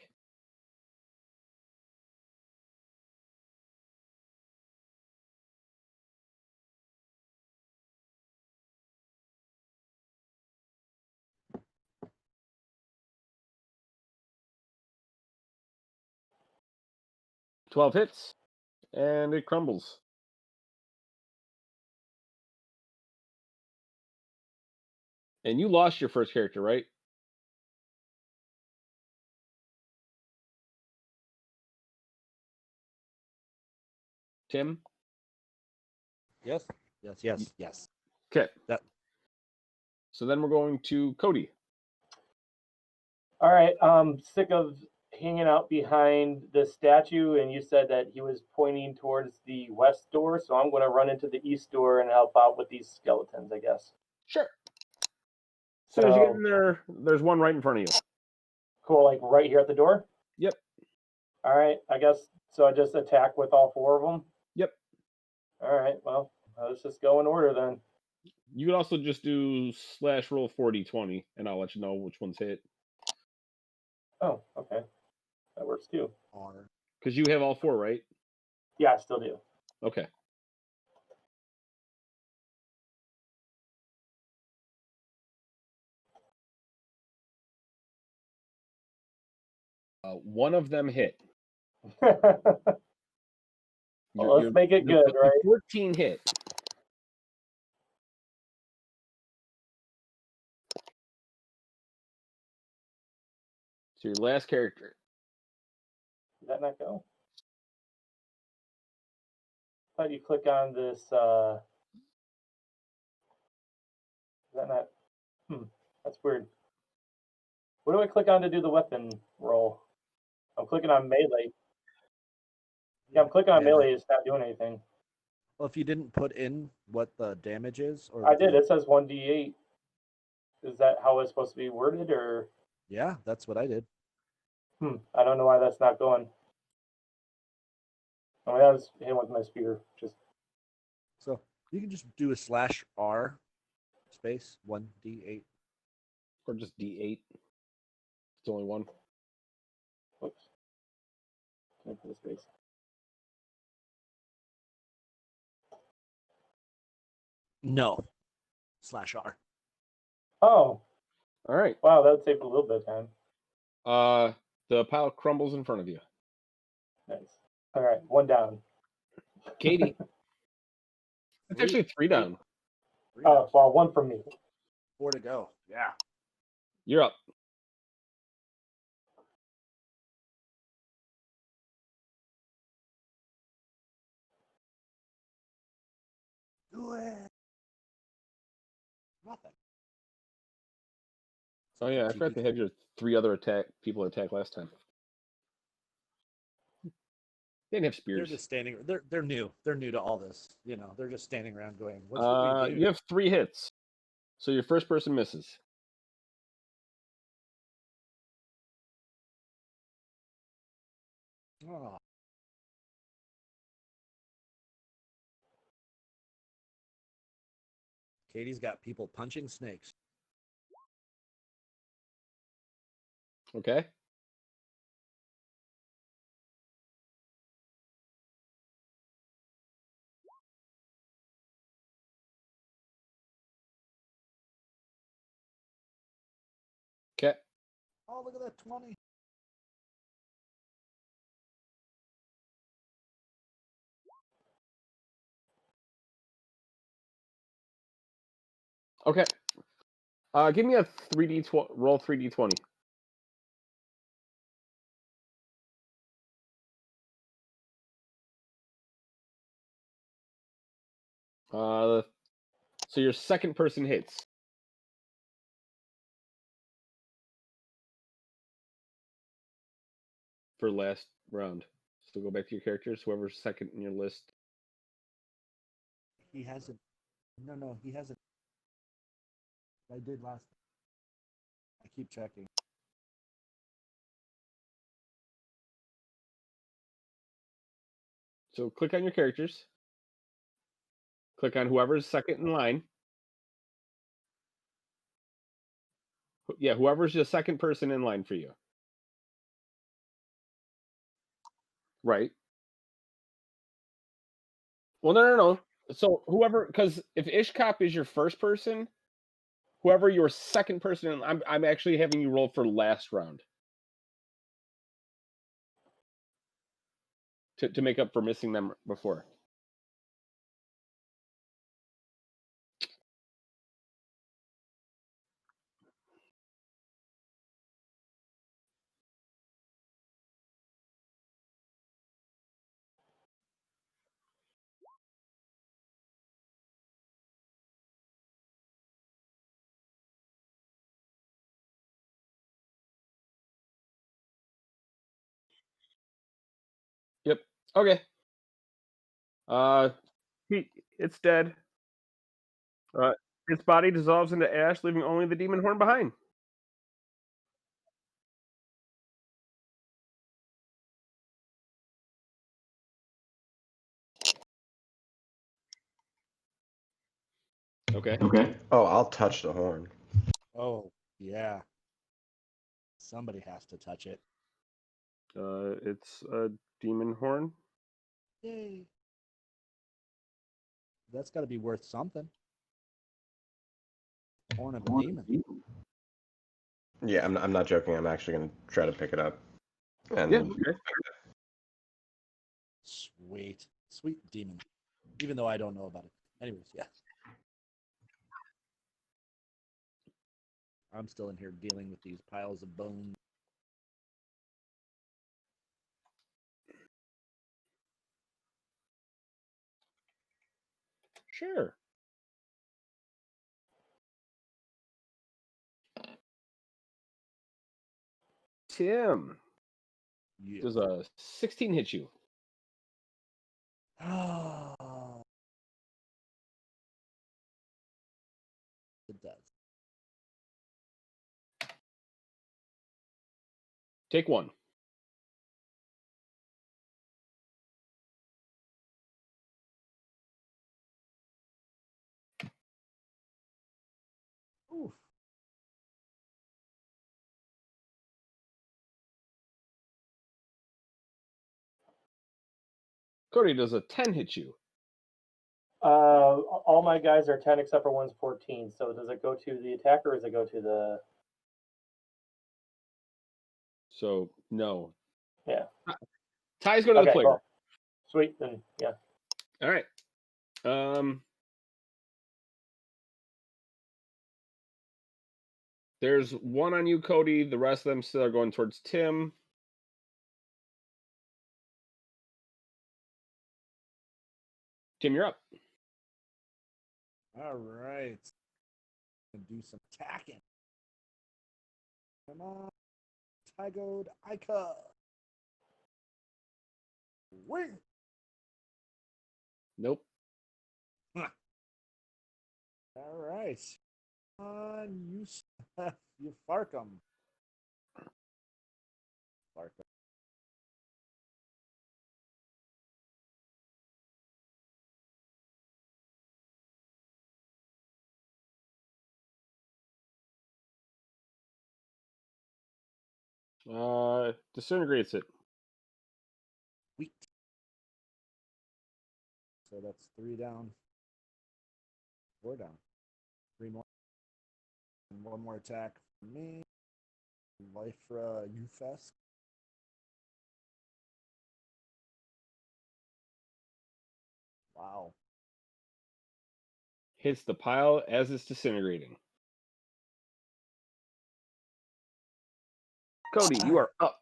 Hits, and it crumbles. And you lost your first character, right? Tim? Yes. Yes. Okay. That. So then we're going to Cody. All right. Sick of hanging out behind the statue, and you said that he was pointing towards the west door, so I'm going to run into the east door and help out with these skeletons, I guess. Sure. As soon as you get in there, there's one right in front of you. Cool, like right here at the door? Yep. All right, I guess, so I just attack with all 4 of them? Yep. All right, well, let's just go in order then. You could also just do / roll 4d20, and I'll let you know which ones hit. Oh, okay. That works too. Because you have all 4, right? Yeah, I still do. Okay. One of them hit. Well, let's make it good, right? 14 hit. So your last character. Did that not go? I thought you click on this, is that not, that's weird. What do I click on to do the weapon roll? I'm clicking on melee. Yeah, I'm clicking on melee, it's not doing anything. Well, if you didn't put in what the damage is, or I did, it says 1d8. Is that how it's supposed to be worded, or? Yeah, that's what I did. I don't know why that's not going. I mean, I was hitting with my spear. Just So you can just do a /R space 1d8. Or just d8. It's only one. whoops. Can I put a space? No. /R. Oh, All right. wow, that would save a little bit of time. The pile crumbles in front of you. Nice. All right, 1 down. Katie. It's actually 3 down. Oh, well, 1 from me. 4 to go. Yeah. You're up. Do it. Nothing. Oh yeah, I forgot to have your 3 other people attack last time. They didn't have spears. They're just standing. They're new. They're new to all this. You know, they're just standing around going, "What should we do?" You have 3 hits, so your first person misses. Oh. Katie's got people punching snakes. Okay. Okay. Oh, look at that 20. Okay. Give me a 3D roll 3D20. So your second person hits. For last round. So go back to your characters. Whoever's second in your list. He hasn't. No, he hasn't. I did last. I keep checking. So click on your characters. Click on whoever's second in line. Yeah, whoever's the second person in line for you. Right. Well, no. So whoever, because if Ishkop is your first person, whoever your second person, I'm actually having you roll for last round to make up for missing them before. Yep. Okay. It's dead. Its body dissolves into ash, leaving only the demon horn behind. Okay. Oh, I'll touch the horn. Oh yeah. Somebody has to touch it. It's a demon horn. Yay. That's got to be worth something. Horn of a demon. Yeah, I'm not joking. I'm actually gonna try to pick it up. And Yeah. Okay. Sweet demon. Even though I don't know about it. Anyways, yeah. I'm still in here dealing with these piles of bones. Sure. Tim, Yeah. does a 16 hit you? It does. Take one. Oof. Cody, does a 10 hit you? All my guys are 10 except for one's 14. So does it go to the attacker or does it go to the? So no. Yeah. Ties go to the Okay, player. cool. Sweet, then yeah. All right. There's one on you, Cody. The rest of them still are going towards Tim. Tim, you're up. All right. Gonna do some attacking. Come on. Tygode Ica. Wing. Nope. All right. You you Farkum. Farkum. Disintegrates it. Sweet. So that's 3 down. 4 down. 3 more. And 1 more attack for me. Life for Ufest. Wow. Hits the pile as it's disintegrating. Cody, you are up.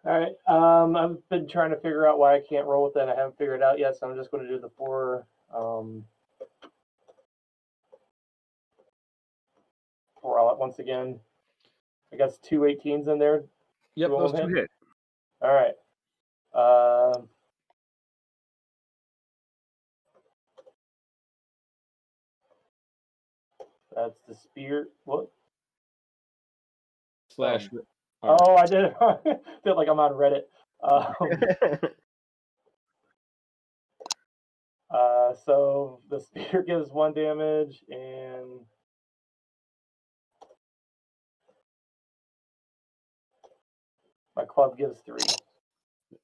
All right. I've been trying to figure out why I can't roll with that. I haven't figured it out yet, so I'm just going to do the 4 all at once again. I guess 2 18s in there. Yep, Two of those them two hit. All right. That's the spear. What? Slash. Oh, I did it wrong. Feel like I'm on Reddit. So the spear gives 1 damage, and my club gives 3.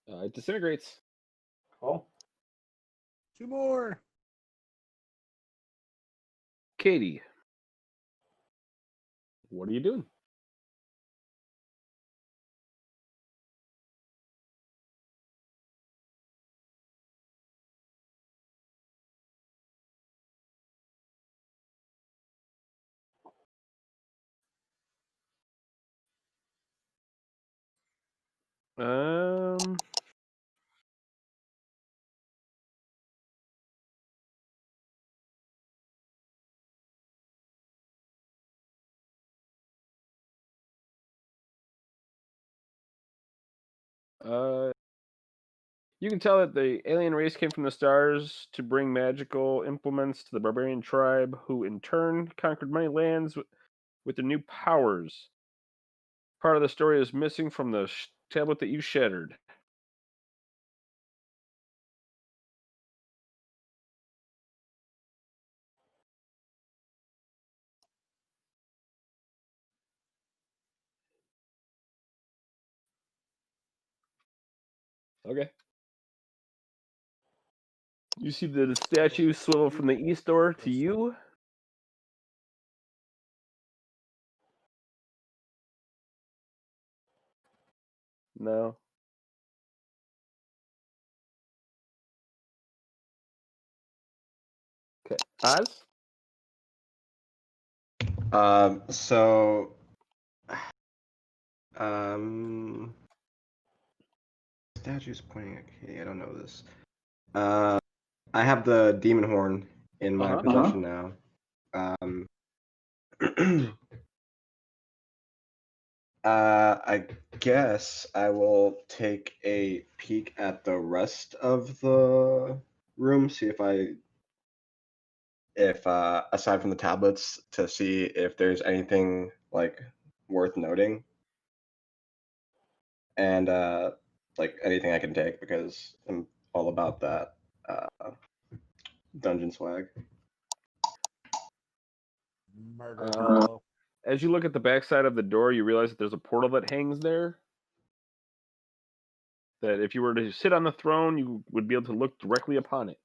It disintegrates. Cool. 2 more. Katie, what are you doing? You can tell that the alien race came from the stars to bring magical implements to the barbarian tribe, who in turn conquered many lands with their new powers. Part of the story is missing from the tablet that you shattered. Okay. You see the statue swivel from the east door to you. No. Okay. Oz? So, statue's pointing at Katie. I don't know this. I have the demon horn in my possession now. I guess I will take a peek at the rest of the room, see if aside from the tablets, to see if there's anything like worth noting, and like anything I can take, because I'm all about that dungeon swag. Murder. As you look at the backside of the door, you realize that there's a portal that hangs there. That if you were to sit on the throne, you would be able to look directly upon it.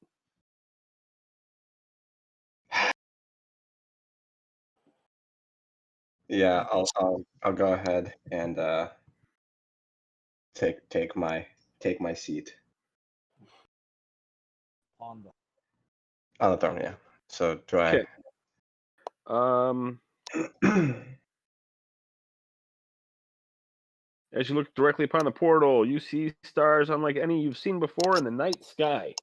Yeah, I'll go ahead and take my seat On the on the throne. Yeah. So do I? Okay. As you look directly upon the portal, you see stars unlike any you've seen before in the night sky.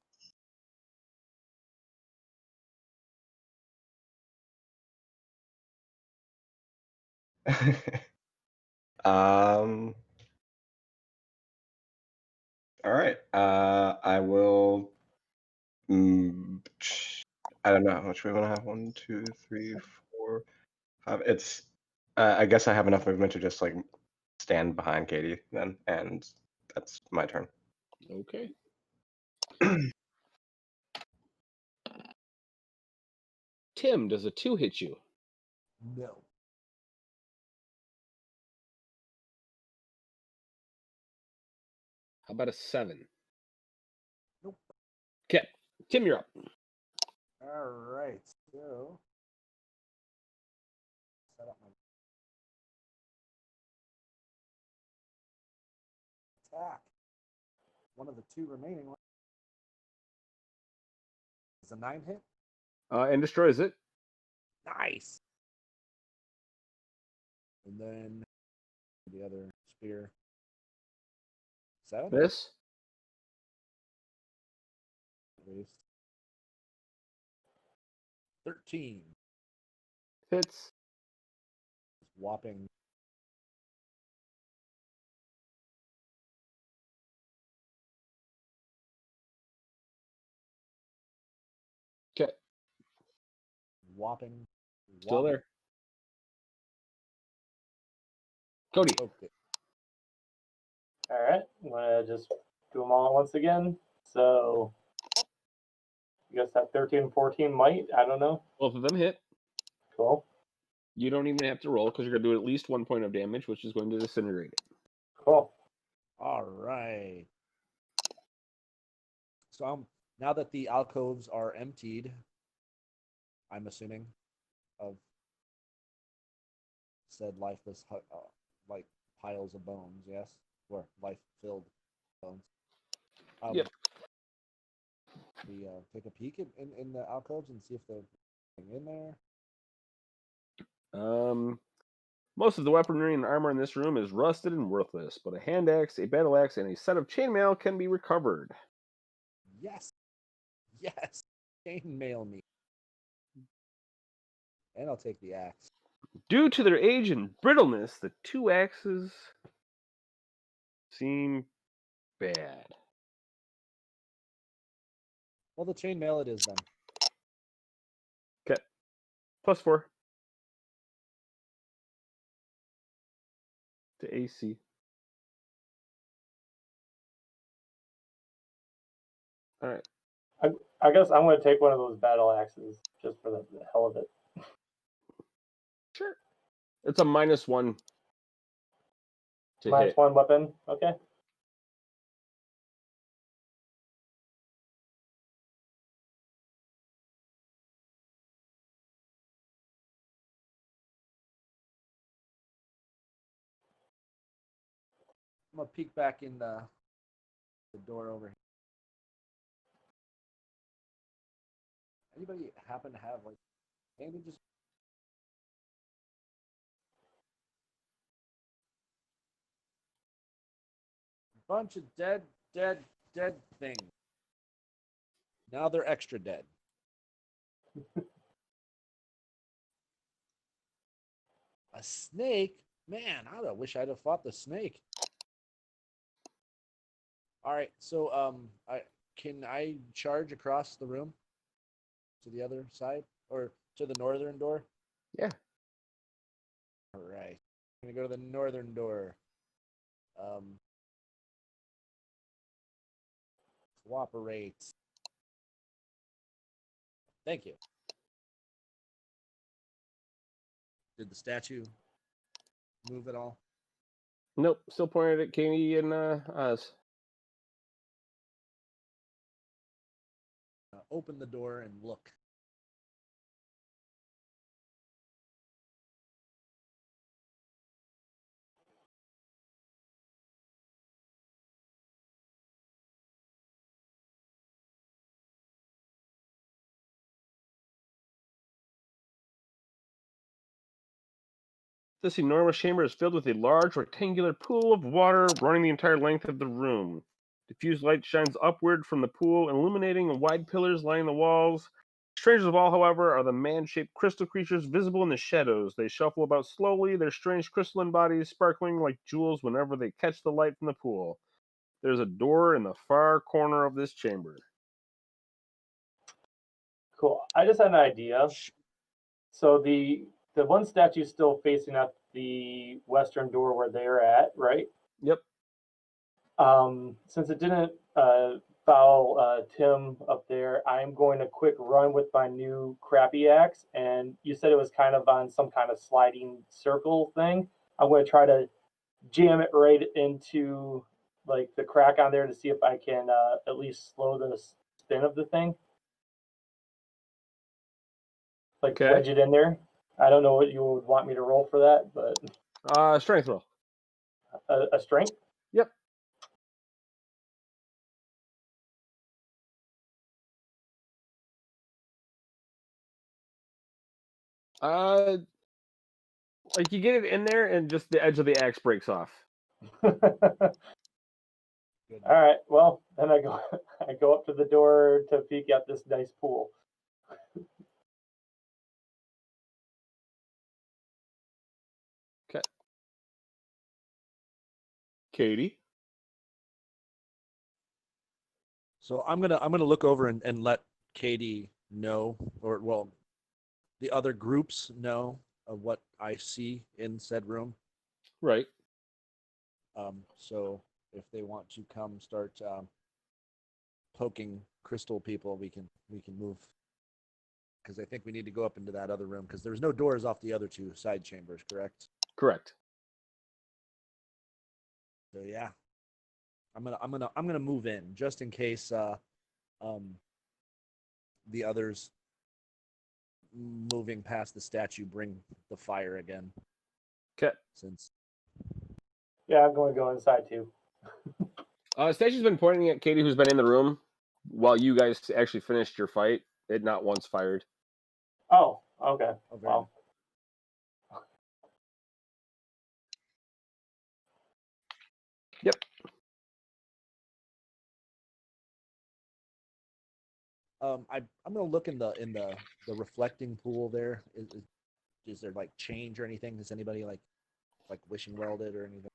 All right. I will. I don't know how much we want to have. 1, 2, 3, 4, 5. It's. I guess I have enough movement to just like stand behind Katie then, and that's my turn. Okay. Tim, does a 2 hit you? no. How about a 7? Nope. Okay. Tim, you're up. All right. So set up my attack. One of the 2 remaining ones is a 9 hit. And destroys it. Nice. And then the other spear. 7? This. At least. 13. Hits. Whopping. Okay. Whopping. Still there. Cody. Okay. All right, I'm gonna just do them all once again. So, I guess that 13 and 14 might. I don't know. Both of them hit. Cool. You don't even have to roll because you're going to do at least 1 point of damage, which is going to disintegrate it. Cool. All right. So now that the alcoves are emptied, I'm assuming, of said lifeless, like piles of bones, yes, or life-filled bones. Yep. We take a peek in the alcoves and see if there's anything in there. Most of the weaponry and armor in this room is rusted and worthless, but a hand axe, a battle axe, and a set of chainmail can be recovered. Yes. Yes. Chainmail me. And I'll take the axe. Due to their age and brittleness, the 2 axes seem bad. Well, the chainmail it is then. Okay. +4 to AC. All right. I guess I'm gonna take one of those battle axes just for the hell of it. Sure. It's a -1 to Minus hit. 1 weapon. Okay. I'm gonna peek back in the door over here. Anybody happen to have like bandages? Bunch of dead things. Now they're extra dead. A snake? Man, I wish I'd have fought the snake. All right, so can I charge across the room to the other side or to the northern door? Yeah. All right, I'm gonna go to the northern door. Cooperate. Thank you. Did the statue move at all? Nope. Still pointed at Katie and Oz. Open the door and look. This enormous chamber is filled with a large rectangular pool of water running the entire length of the room. Diffused light shines upward from the pool, illuminating wide pillars lining the walls. Strangest of all, however, are the man-shaped crystal creatures visible in the shadows. They shuffle about slowly, their strange crystalline bodies sparkling like jewels whenever they catch the light from the pool. There's a door in the far corner of this chamber. Cool. I just had an idea. So the one statue's still facing up the western door where they're at, right? Yep. Since it didn't foul Tim up there, I'm going to quick run with my new crappy axe. And you said it was kind of on some kind of sliding circle thing. I'm going to try to jam it right into like the crack on there to see if I can at least slow the spin of the thing. Like Okay. wedge it in there. I don't know what you would want me to roll for that, but Strength roll. a strength. Yep. Like you get it in there, and just the edge of the axe breaks off. Good. All right. Well, then I go I go up to the door to peek at this nice pool. Okay. Katie. So I'm gonna look over and let Katie know, or well, the other groups know of what I see in said room. Right. So if they want to come start poking crystal people, we can move, because I think we need to go up into that other room because there's no doors off the other two side chambers, correct? Correct. So yeah, I'm gonna move in just in case the others moving past the statue bring the fire again. Okay. Since Yeah, I'm going to go inside too. Stacey's been pointing at Katie, who's been in the room while you guys actually finished your fight. It not once fired. Oh, okay. Oh, very Well, Yep. I'm gonna look in the reflecting pool there. Is there like change or anything? Is anybody like wishing welded or anything?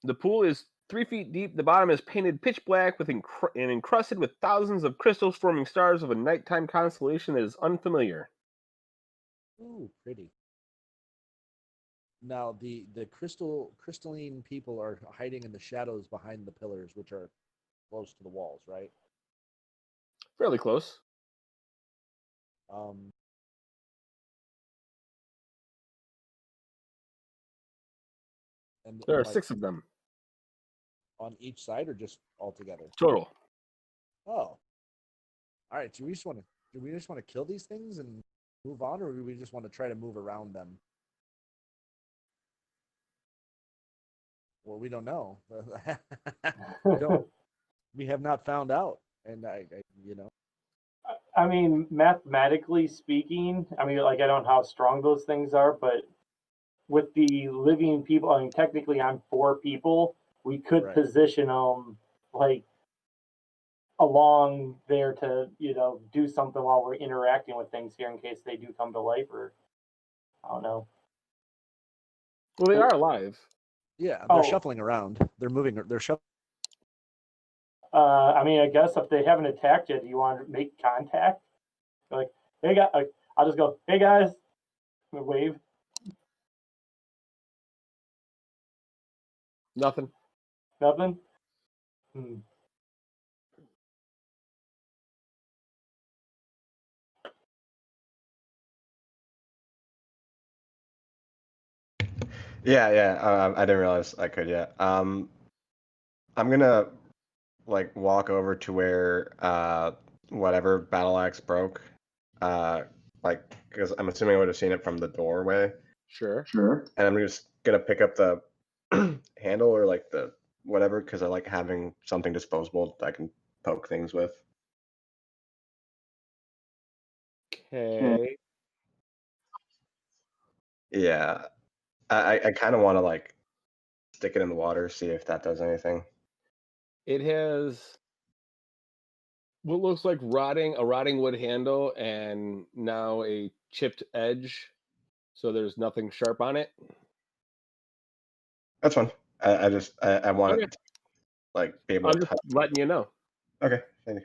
The pool is 3 feet deep. The bottom is painted pitch black and encrusted with thousands of crystals forming stars of a nighttime constellation that is unfamiliar. Ooh, pretty. Now the crystalline people are hiding in the shadows behind the pillars, which are close to the walls, right? Fairly close. And There are like 6 of them on each side, or just all together? total. Oh, all right. Do we just want to kill these things and move on, or do we just want to try to move around them? Well, we don't know. We have not found out, and I I mean, mathematically speaking, I mean, like, I don't know how strong those things are, but with the living people, I mean, technically I'm 4 people. We could Right. position them like along there to, do something while we're interacting with things here in case they do come to life, or I don't know. Well, they are alive. Yeah, they're Oh. shuffling around. They're moving. They're shuffling. I mean, I guess if they haven't attacked yet, do you want to make contact? Like, hey guys, I'll just go, hey guys, wave. Nothing. Nothing. Yeah. I didn't realize I could yet. I'm gonna like walk over to where whatever battle axe broke. Like because I'm assuming I would have seen it from the doorway. Sure. And I'm just gonna pick up the handle or like the whatever because I like having something disposable that I can poke things with. Okay. Yeah, I kind of want to like stick it in the water, see if that does anything. It has what looks like a rotting wood handle, and now a chipped edge. So there's nothing sharp on it. That's fine. I want Okay. it to, like be able I'm to just touch. letting you know. Okay, thank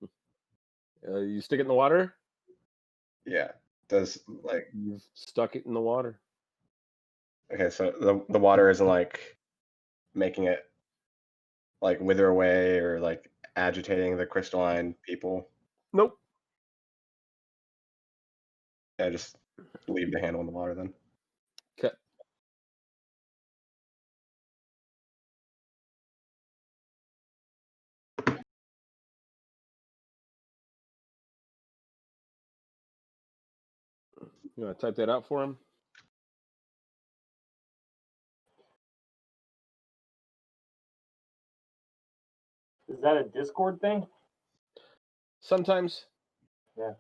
you. You stick it in the water. Yeah, does like You've stuck it in the water. okay? So the water isn't like making it like wither away or like agitating the crystalline people. Nope. Yeah, just leave the handle in the water then. Okay. You want to type that out for him? Is that a Discord thing? Sometimes. Yeah.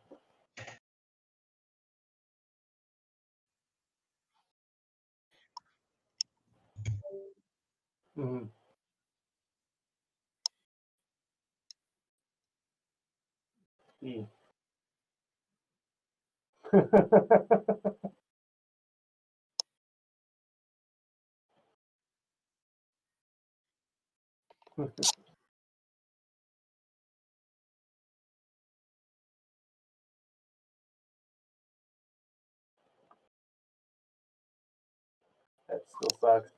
Mm-hmm. E. That still sucks.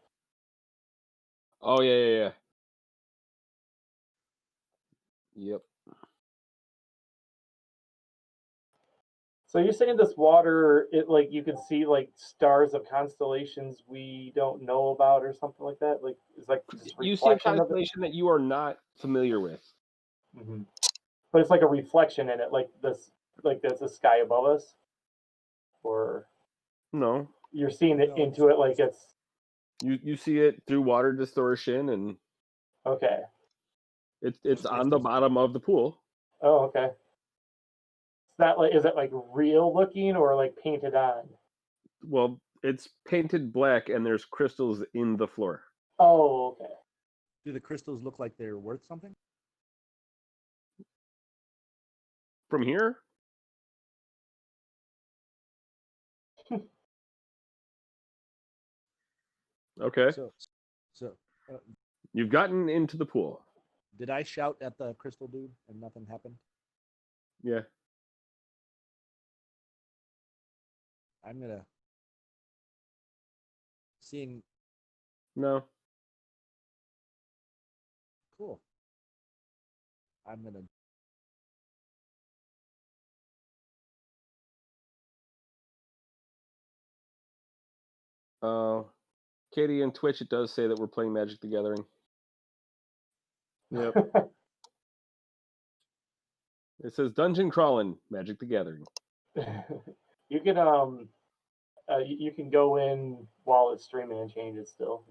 Oh yeah. Yep. So you're saying this water, it like you can see like stars of constellations we don't know about or something like that? Like it's like just You see a reflection of it? constellation that you are not familiar with. Mm-hmm. But it's like a reflection in it, like this, like there's the sky above us, or No. you're seeing it No, into it like it's You see it through water distortion, and okay. it's on the bottom of the pool. Oh, okay. It's not like, is it like real looking or like painted on? Well, it's painted black, and there's crystals in the floor. Oh, okay. Do the crystals look like they're worth something? From here, okay. So You've gotten into the pool. did I shout at the crystal dude and nothing happened? Yeah. I'm gonna seeing No. cool. I'm gonna Katie and Twitch, it does say that we're playing Magic the Gathering. Yep. It says Dungeon Crawlin, Magic the Gathering. You can you can go in while it's streaming and change it still.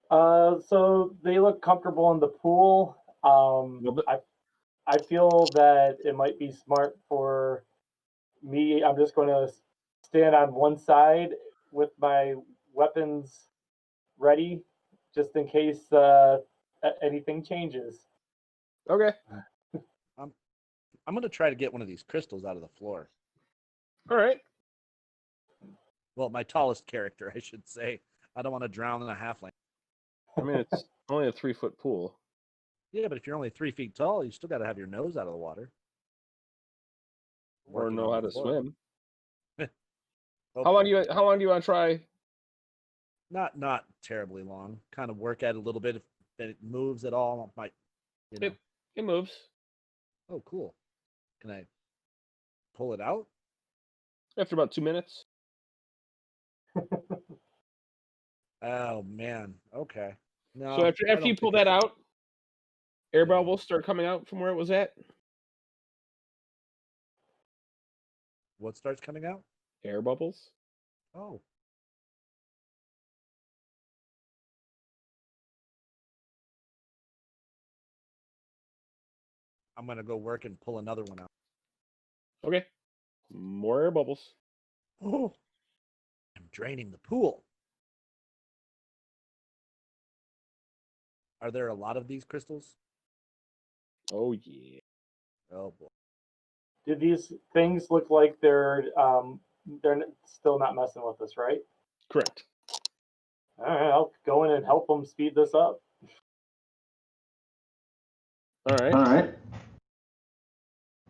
So they look comfortable in the pool. I feel that it might be smart for me. I'm just going to stand on one side with my weapons ready, just in case anything changes. Okay. I'm gonna try to get one of these crystals out of the floor. All right. Well, my tallest character, I should say. I don't want to drown in a halfling. I mean, it's only a 3-foot pool. Yeah, but if you're only 3 feet tall, you still got to have your nose out of the water. Or Working know on how the to floor. swim. Hopefully. How long do you want to try? Not terribly long. Kind of work at it a little bit. If it moves at all, I might, you know. It moves. Oh, cool. Can I pull it out? After about 2 minutes. Oh man. Okay. No. So I after don't you think pull I that should. out, air Yeah. bubbles start coming out from where it was at. What starts coming out? Air bubbles. Oh. I'm gonna go work and pull another one out. Okay. More air bubbles. Oh. I'm draining the pool. Are there a lot of these crystals? Oh yeah. Oh boy. Do these things look like they're still not messing with us, right? Correct. All right, I'll go in and help them speed this up. All right.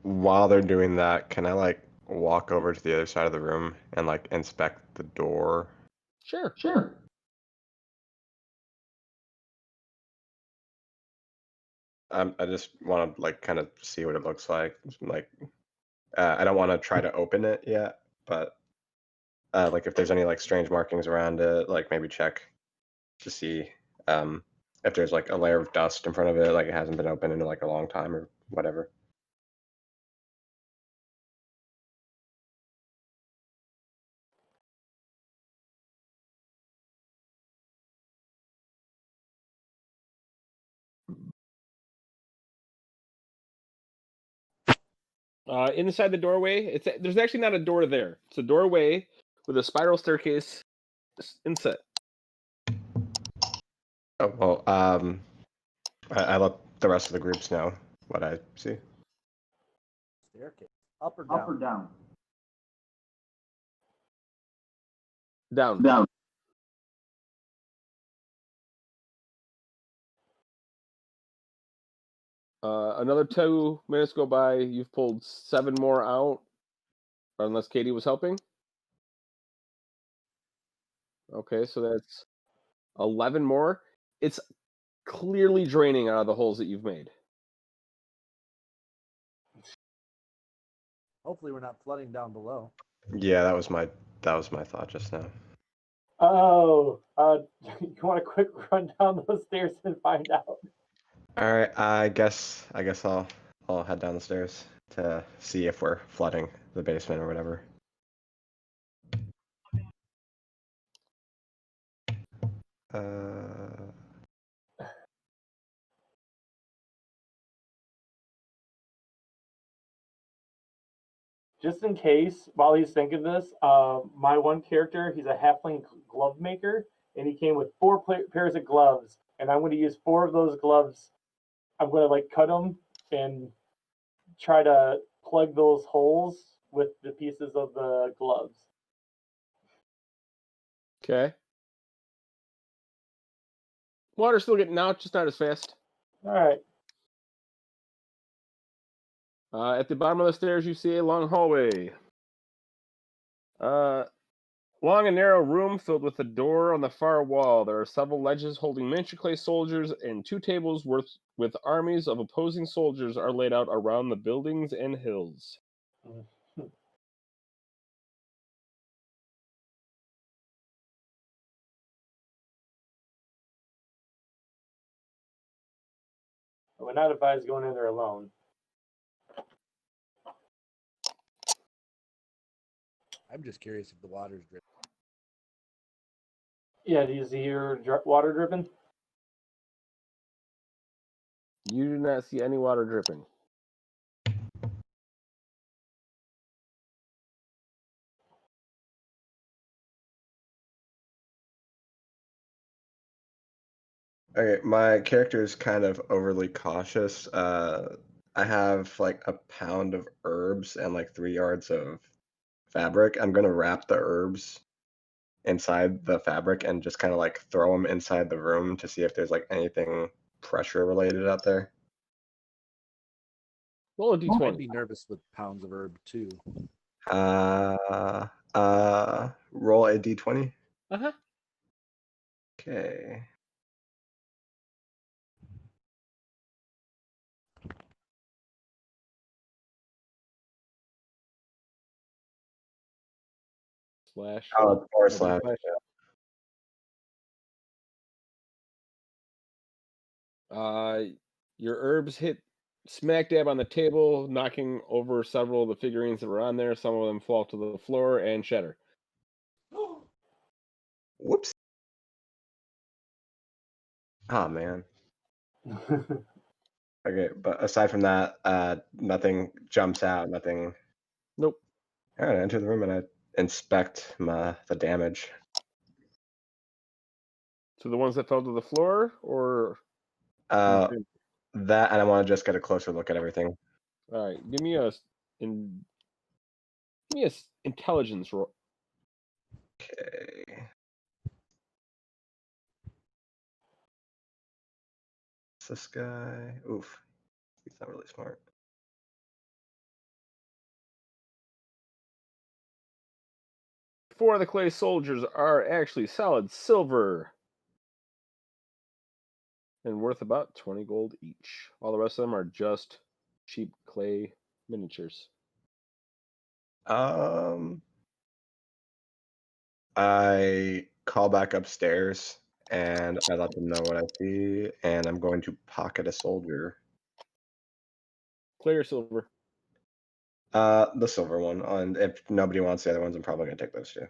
While they're doing that, can I like walk over to the other side of the room and like inspect the door? Sure. I just want to like kind of see what it looks like. Like, I don't want to try to open it yet, but like if there's any like strange markings around it, like maybe check to see if there's like a layer of dust in front of it, like it hasn't been opened in like a long time or whatever. Inside the doorway, there's actually not a door there. It's a doorway with a spiral staircase inset. Oh well. I let the rest of the groups know what I see. Staircase. Up or down? Up or down? Down. Down. Another 2 minutes go by. You've pulled 7 more out, unless Katie was helping. Okay, so that's 11 more. It's clearly draining out of the holes that you've made. Hopefully we're not flooding down below. Yeah, that was my thought just now. Oh, you want a quick run down those stairs and find out? All right, I guess I'll head down the stairs to see if we're flooding the basement or whatever. Just in case, while he's thinking this, my one character, he's a halfling glove maker, and he came with 4 pairs of gloves, and I'm going to use 4 of those gloves. I'm going to like cut them and try to plug those holes with the pieces of the gloves. Okay. Water's still getting out, just not as fast. All right. At the bottom of the stairs, you see a long hallway. Long and narrow room filled with a door on the far wall. There are several ledges holding miniature clay soldiers, and 2 tables with armies of opposing soldiers are laid out around the buildings and hills. I would not advise going in there alone. I'm just curious if the water's dripping. Yeah, do you see your water dripping? You do not see any water dripping. Okay, my character is kind of overly cautious. I have like a pound of herbs and like 3 yards of fabric. I'm gonna wrap the herbs inside the fabric and just kind of like throw them inside the room to see if there's like anything pressure related out there. Roll a I'd d20. be nervous with pounds of herb too. Roll a d20. Uh-huh. Okay. Slash. Oh, it's forward slash. Your herbs hit smack dab on the table, knocking over several of the figurines that were on there. Some of them fall to the floor and shatter. Whoops. Oh man. Okay, but aside from that, nothing jumps out. Nothing. Nope. All right, I enter the room and I inspect the damage. So the ones that fell to the floor, or That, and I want to just get a closer look at everything. all right, give me a intelligence roll. Okay. This guy. Oof. He's not really smart. Four of the clay soldiers are actually solid silver and worth about 20 gold each. All the rest of them are just cheap clay miniatures. I call back upstairs and I let them know what I see, and I'm going to pocket a soldier. Clay or silver? The silver one. And if nobody wants the other ones, I'm probably gonna take those 2.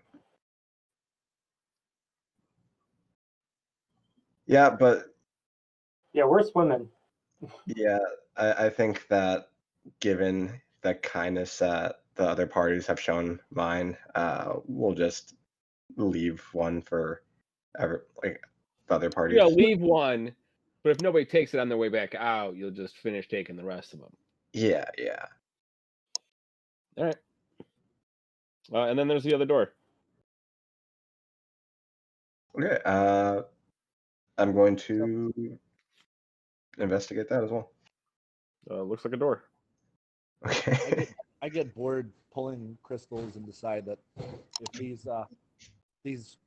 Yeah, but Yeah, we're swimming. yeah, I think that given the kindness that the other parties have shown mine, we'll just leave one for like the other parties. Yeah, leave one, but if nobody takes it on their way back out, you'll just finish taking the rest of them. Yeah. All right. And then there's the other door. Okay. I'm going to investigate that as well. Looks like a door. Okay. I get bored pulling crystals and decide that if these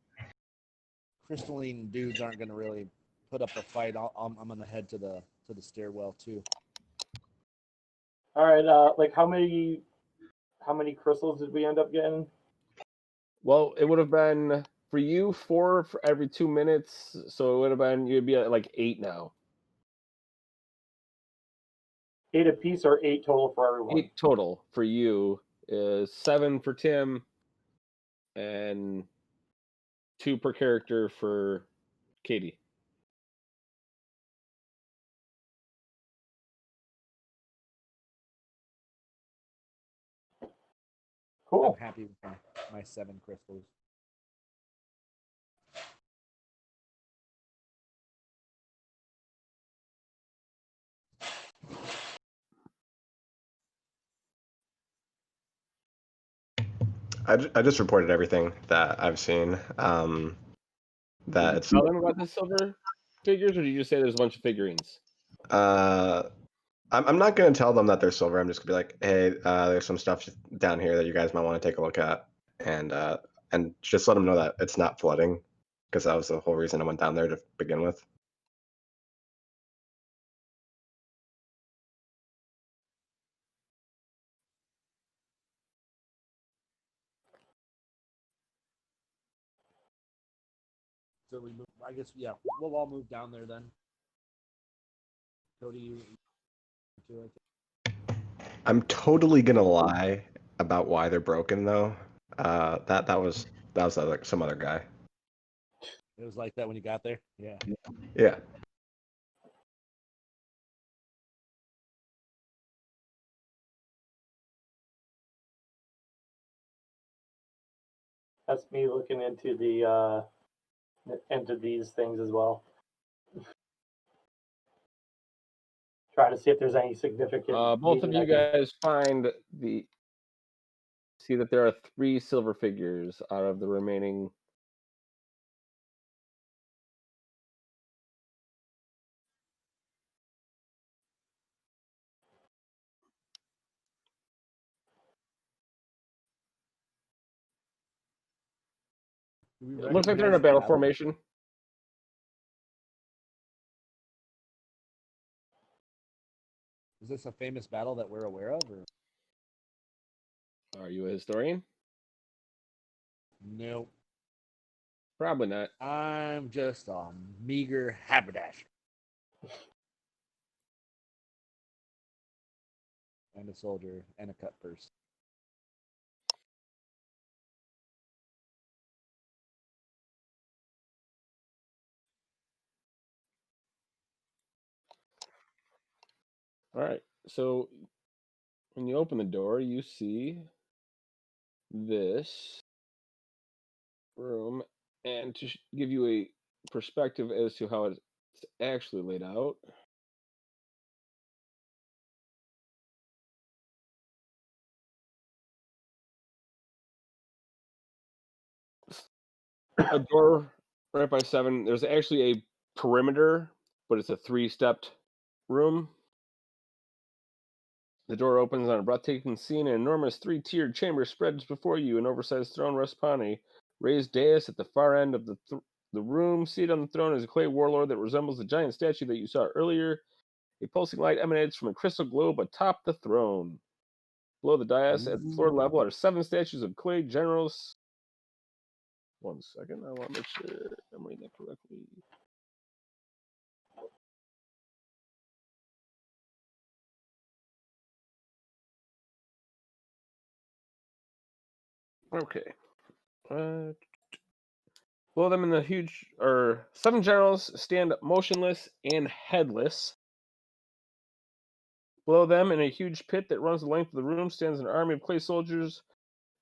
crystalline dudes aren't going to really put up a fight, I'm going to head to the stairwell too. All right. Like how many crystals did we end up getting? Well, it would have been for you 4 for every 2 minutes, so it would have been you'd be at like 8 now. 8 apiece or 8 total for everyone? 8 total for you is 7 for Tim, and 2 per character for Katie. Cool. I'm happy with my 7 crystals. I just reported everything that I've seen. That it's Tell them about the silver figures, or did you just say there's a bunch of figurines? I'm not going to tell them that they're silver. I'm just going to be like, hey, there's some stuff down here that you guys might want to take a look at, and just let them know that it's not flooding, because that was the whole reason I went down there to begin with. So we move. I guess we'll all move down there then. Cody, you too. I'm totally going to lie about why they're broken though. That was some other guy. It was like that when you got there. Yeah. Yeah. That's me looking into these things as well. Trying to see if there's any significant. Both of meaning you I can- guys see that there are 3 silver figures out of the remaining. It looks like they're in a battle formation. Is this a famous battle that we're aware of, or Are you a historian? no? Probably not. I'm just a meager haberdasher and a soldier and a cut purse. All right. So when you open the door, you see this room, and to give you a perspective as to how it's actually laid out. A door right by 7. There's actually a perimeter, but it's a 3-stepped room. The door opens on a breathtaking scene. An enormous 3-tiered chamber spreads before you. An oversized throne rests upon a raised dais at the far end of the room. Seated on the throne is a clay warlord that resembles the giant statue that you saw earlier. A pulsing light emanates from a crystal globe atop the throne. Below the dais at floor level are 7 statues of clay generals. 1 second, I want to make sure I'm reading that correctly. Okay. Below them in the huge, 7 generals stand motionless and headless. Below them, in a huge pit that runs the length of the room, stands an army of clay soldiers.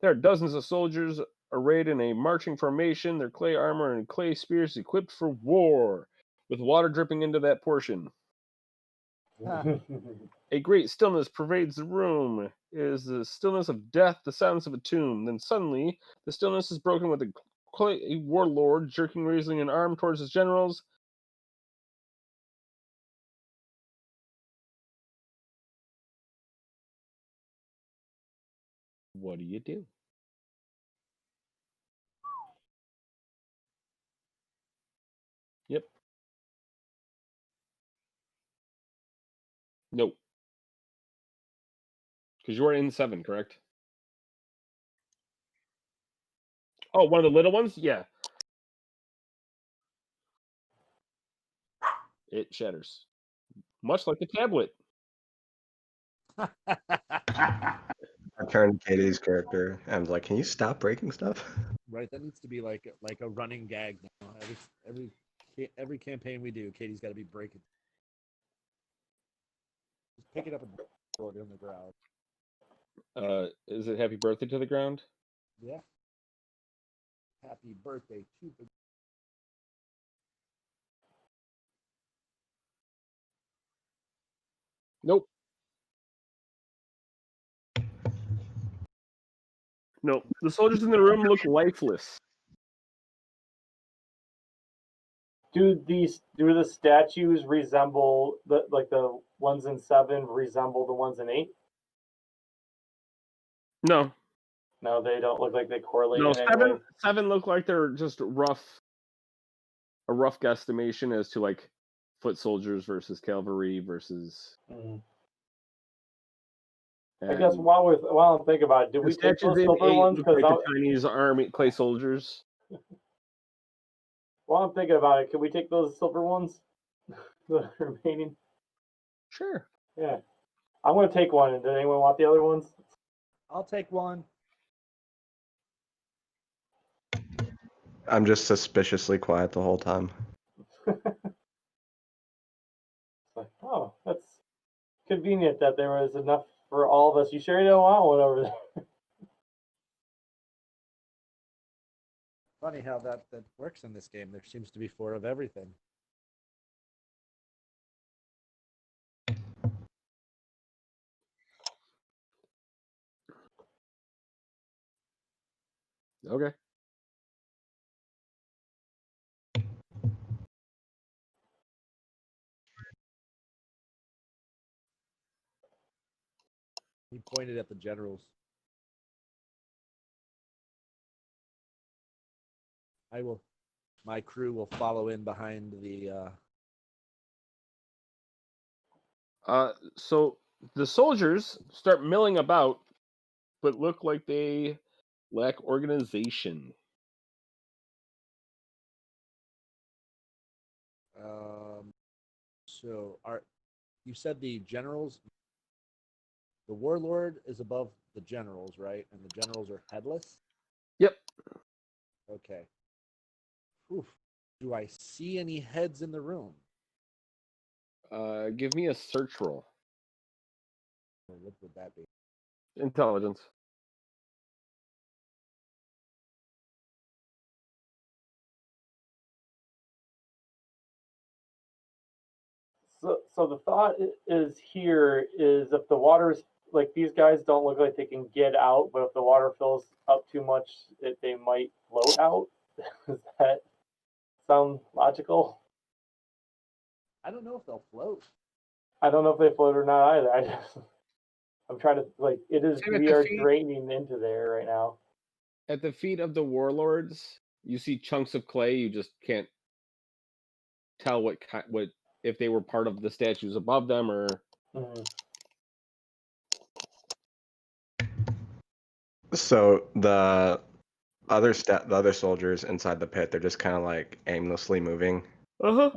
There are dozens of soldiers arrayed in a marching formation, their clay armor and clay spears equipped for war, with water dripping into that portion. A great stillness pervades the room. It is the stillness of death, the silence of a tomb. Then suddenly, the stillness is broken with a clay warlord jerking, raising an arm towards his generals. What do you do? Yep. Nope. Because you are in 7, correct? Oh, one of the little ones? Yeah. It shatters. Much like the tablet. I turned Katie's character and was like, "Can you stop breaking stuff?" Right, that needs to be like a running gag now. Every campaign we do, Katie's got to be breaking. Just pick it up and throw it on the ground. Is it happy birthday to the ground? Yeah. Happy birthday to the. Nope. Nope. The soldiers in the room look lifeless. Do the statues resemble the ones in 7 resemble the ones in 8? No. No, they don't look like they correlate No, in any way. 7 look like they're just a rough guesstimation as to like foot soldiers versus cavalry versus. I guess while I'm thinking about it, did we take those silver ones? Because like the Chinese army clay soldiers. While I'm thinking about it, can we take those silver ones? The remaining? Sure. Yeah. I'm going to take one. Does anyone want the other ones? I'll take one. I'm just suspiciously quiet the whole time. Oh, that's convenient that there was enough for all of us. You sure you don't want one over there? Funny how that works in this game. There seems to be 4 of everything. Okay. He pointed at the generals. My crew will follow in behind the. So the soldiers start milling about, but look like they lack organization. So you said the generals? The warlord is above the generals, right? And the generals are headless? Yep. Okay. Oof. Do I see any heads in the room? Give me a search roll. What would that be? Intelligence. So the thought is if the water's like these guys don't look like they can get out, but if the water fills up too much, they might float out. Does that sound logical? I don't know if they'll float. I don't know if they float or not either. I'm trying to we are draining into there right now. At the feet of the warlords, you see chunks of clay. You just can't tell what if they were part of the statues above them or. Mm-hmm. So the other soldiers inside the pit, they're just kind of like aimlessly moving. Uh-huh.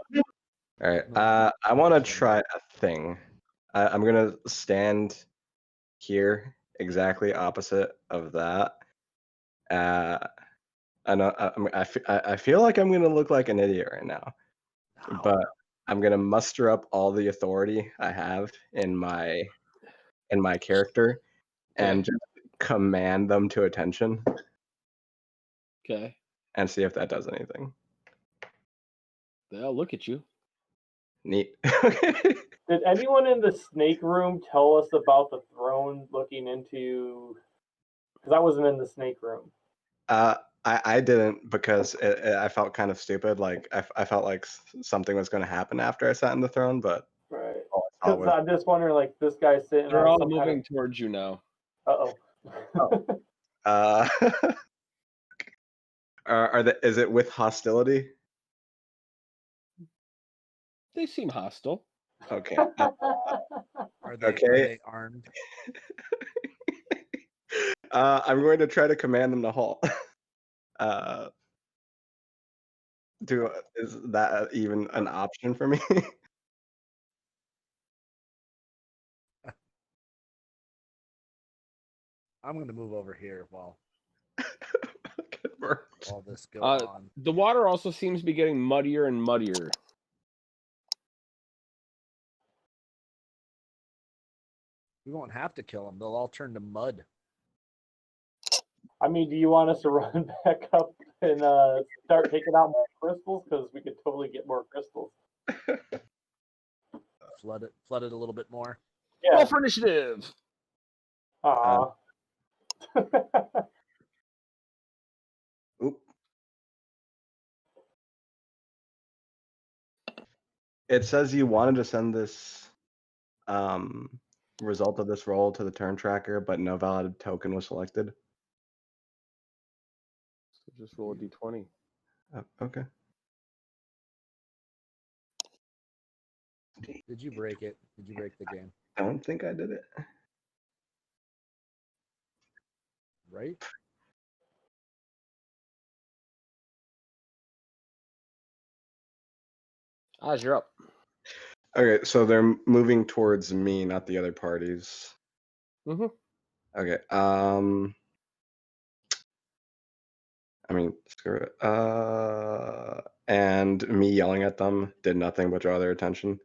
All right. I want to try a thing. I'm gonna stand here, exactly opposite of that. I feel like I'm gonna look like an idiot right now, but I'm gonna muster up all the authority I have in my in my character and Okay. just command them to attention Okay. and see if that does anything. They'll look at you. Neat. Did anyone in the snake room tell us about the throne looking into? Because I wasn't in the snake room. I didn't because I felt kind of stupid. Like I felt like something was going to happen after I sat in the throne, but Right. all I saw Because was I'm just wondering, like, this guy's sitting They're on all some moving kind towards you now. of. uh is it with hostility? They seem hostile. Okay. Are they Okay. armed? I'm going to try to command them to halt. Is that even an option for me? I'm gonna move over here while It works. all this goes on. The water also seems to be getting muddier and muddier. We won't have to kill them. They'll all turn to mud. I mean, do you want us to run back up and start taking out more crystals? Because we could totally get more crystals. Flood it a little bit more. Yeah. Roll for initiative. Aw. Oop. It says you wanted to send this result of this roll to the turn tracker, but no valid token was selected. So just roll a d20. Okay. Did you break it? Did you break the game? I don't think I did it. Right? Oz, you're up. Okay, so they're moving towards me, not the other parties. Mm-hmm. Okay. I mean, screw it. And me yelling at them did nothing but draw their attention.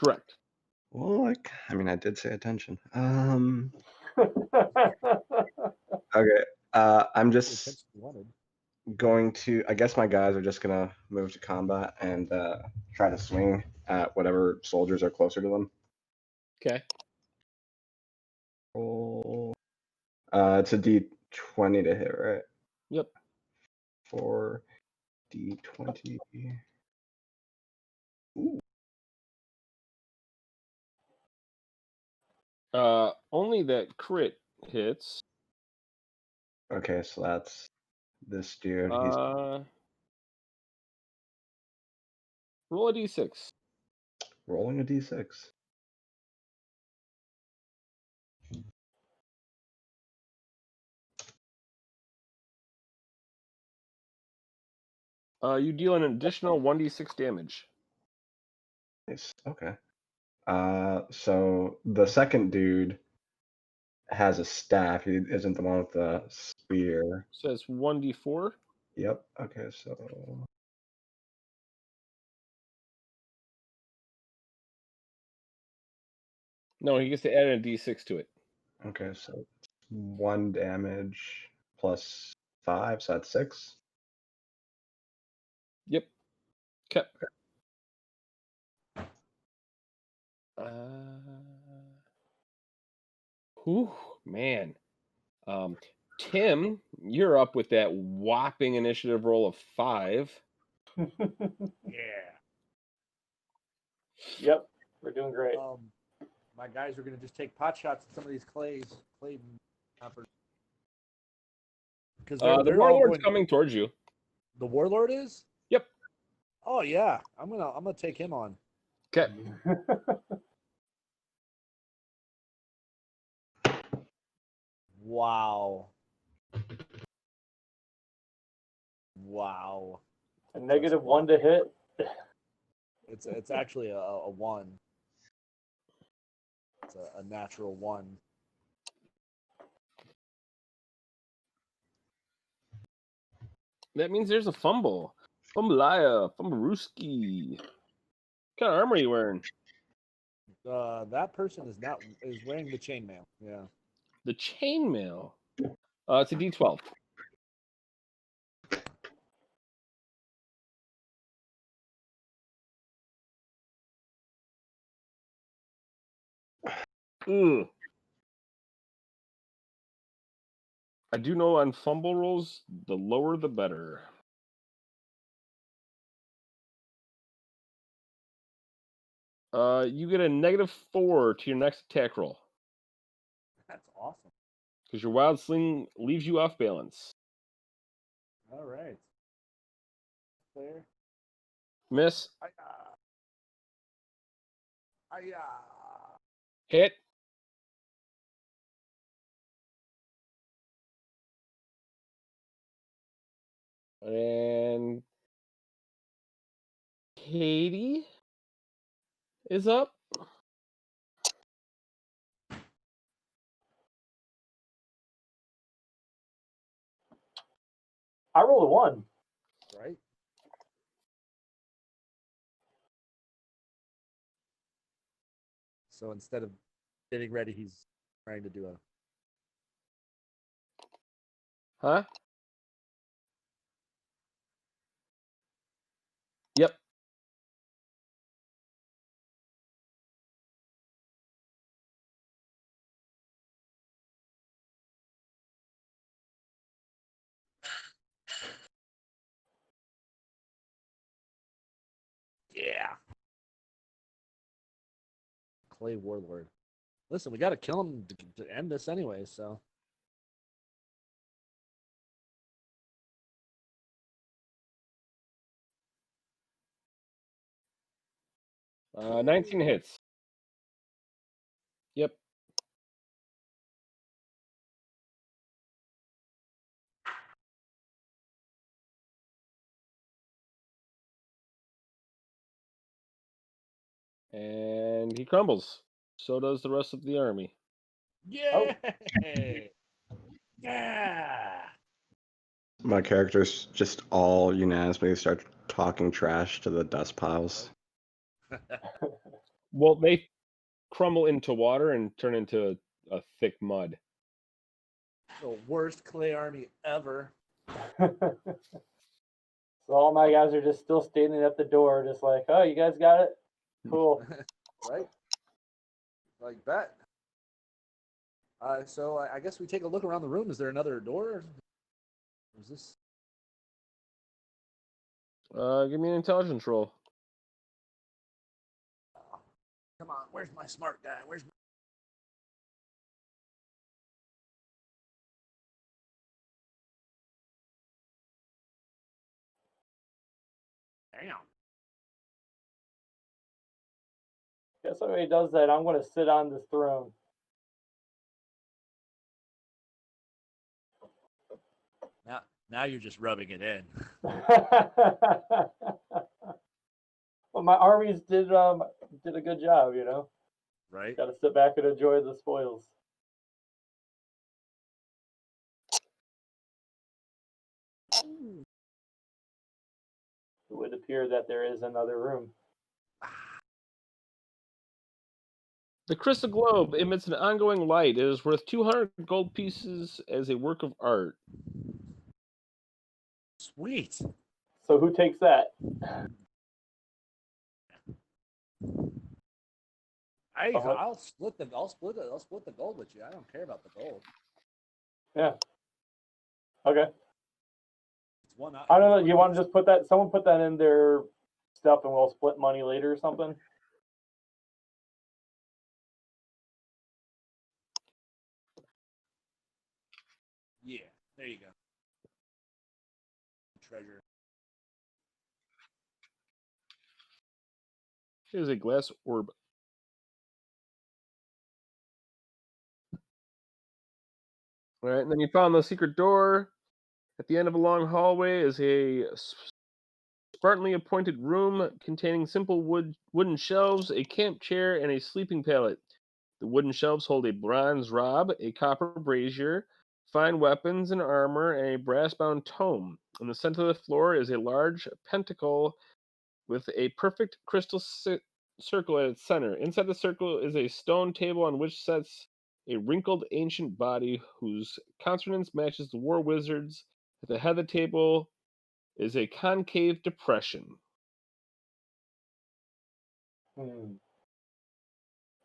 Correct. Well, like, I mean, I did say attention. Okay. I'm just going to. I guess my guys are just gonna move to combat and try to swing at whatever soldiers are closer to them. Okay. Roll. It's a D20 to hit, right? Yep. 4 D20. Ooh. Only that crit hits. Okay, so that's this dude. He's Roll a d6. rolling a D6. You deal an additional 1d6 damage. Nice. Okay. So the second dude has a staff. He isn't the one with the spear. Says 1d4. Yep. Okay, so No, he gets to add a d6 to it. okay, so it's 1 damage plus 5, so that's 6. Yep. Okay. Whew, man. Tim, you're up with that whopping initiative roll of 5. Yeah. Yep, we're doing great. My guys are gonna just take pot shots at some of these clay because The they're all warlord's going. coming towards you. The warlord is. Yep. Oh yeah, I'm gonna take him on. Okay. Wow. Wow. A -1 to hit. It's actually a 1. It's a natural 1. That means there's a fumble. Fumbleia. Fumblerooski. What kind of armor are you wearing? That person is wearing the chainmail. Yeah. The chainmail. It's a D12. Ugh. I do know on fumble rolls, the lower the better. You get a -4 to your next attack roll That's awesome. because your wild sling leaves you off balance. All right. Clear. Miss, hit, and Katie is up. I rolled a 1. Right. So instead of getting ready, he's trying to do a. Huh? Yep. Yeah. Clay Warlord. Listen, we got to kill him to end this anyway, so. 19 hits. Yep. And he crumbles. So does the rest of the army. Yeah. Yeah. My characters just all unanimously start talking trash to the dust piles. Well, they crumble into water and turn into a thick mud. The worst clay army ever. So all my guys are just still standing at the door, just like, oh, you guys got it? Cool. Right? Like that. So I guess we take a look around the room. Is there another door? Or is this? Give me an intelligence roll. Come on, where's my smart guy? Where's my... Damn. Guess somebody does that, I'm going to sit on this throne. Now you're just rubbing it in. Well, my armies did a good job, you know. Right? Got to sit back and enjoy the spoils. It would appear that there is another room. The crystal globe emits an ongoing light. It is worth 200 gold pieces as a work of art. Sweet. So who takes that? I'll split the gold with you. I don't care about the gold. Yeah. Okay. It's one. I don't know. You want to just put that? Someone put that in their stuff, and we'll split money later or something. Yeah. There you go. Treasure. Here's a glass orb. All right, and then you found the secret door. At the end of a long hallway is a spartanly appointed room containing simple wooden shelves, a camp chair, and a sleeping pallet. The wooden shelves hold a bronze rob, a copper brazier, fine weapons and armor, and a brass-bound tome. In the center of the floor is a large pentacle with a perfect crystal circle at its center. Inside the circle is a stone table on which sits a wrinkled ancient body whose consonance matches the war wizard's. At the head of the table is a concave depression.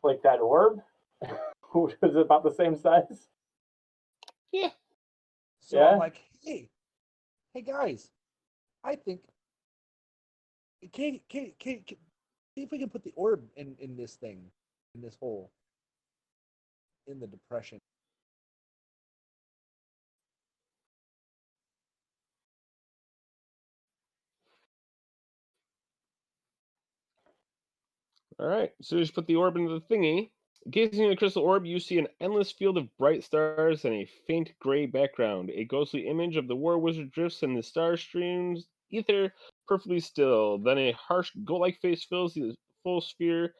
Like that orb? Was it about the same size? Yeah. So Yeah. I'm like, hey guys, I think see if we can put the orb in this thing, in this hole, in the depression. All right. So you just put the orb into the thingy. Gazing in the crystal orb, you see an endless field of bright stars and a faint gray background. A ghostly image of the war wizard drifts in the star streams ether, perfectly still. Then a harsh goat-like face fills the full sphere,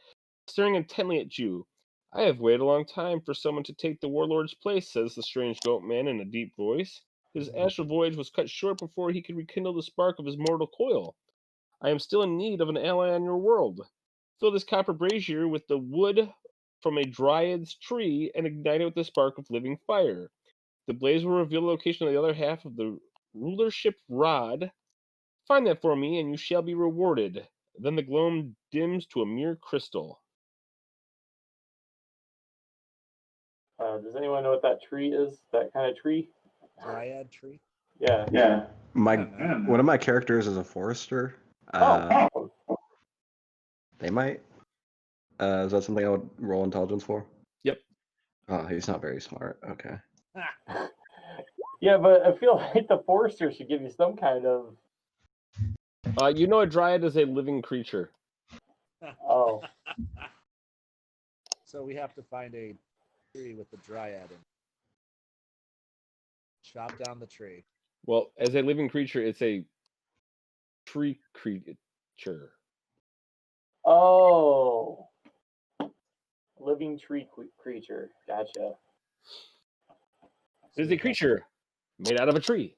staring intently at you. I have waited a long time for someone to take the warlord's place, says the strange goat man in a deep voice. His astral voyage was cut short before he could rekindle the spark of his mortal coil. I am still in need of an ally on your world. Fill this copper brazier with the wood from a dryad's tree and ignite it with the spark of living fire. The blaze will reveal the location of the other half of the rulership rod. Find that for me, and you shall be rewarded. Then the gloam dims to a mere crystal. Does anyone know what that tree is? That kind of tree? Dryad tree. Yeah. One of my characters is a forester. Oh. They might. Is that something I would roll intelligence for? Yep. Oh, he's not very smart. Okay. Yeah, but I feel like the forester should give you some kind of. You know a dryad is a living creature. Oh. So we have to find a tree with the dryad in. Chop down the tree. Well, as a living creature, it's a tree creature. Oh. Living tree creature. Gotcha. It is a creature made out of a tree.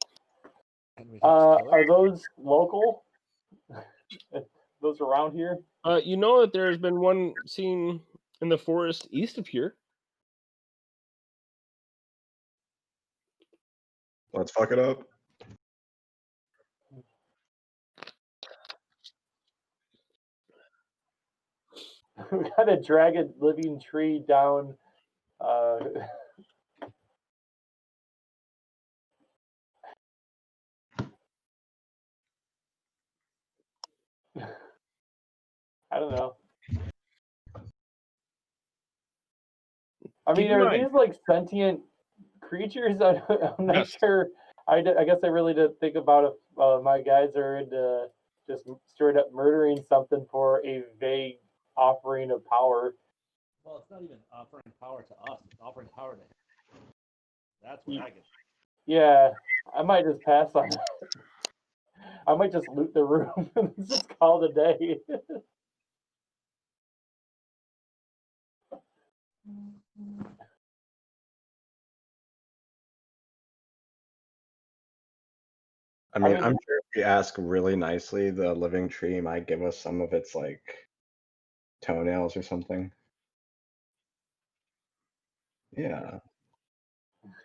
And we have to kill Are it? those local? Those around here? You know that there's been one seen in the forest east of here. Let's fuck it up. We gotta drag a living tree down. I don't know. I mean, are these like sentient creatures? I'm not sure. I guess I really didn't think about if my guys are into just straight up murdering something for a vague offering of power. Well, it's not even offering power to us. It's offering power to him. That's what I get. Yeah, I might just pass on that. I might just loot the room and just call it a day. I mean, I'm sure if we ask really nicely, the living tree might give us some of its like toenails or something. Yeah.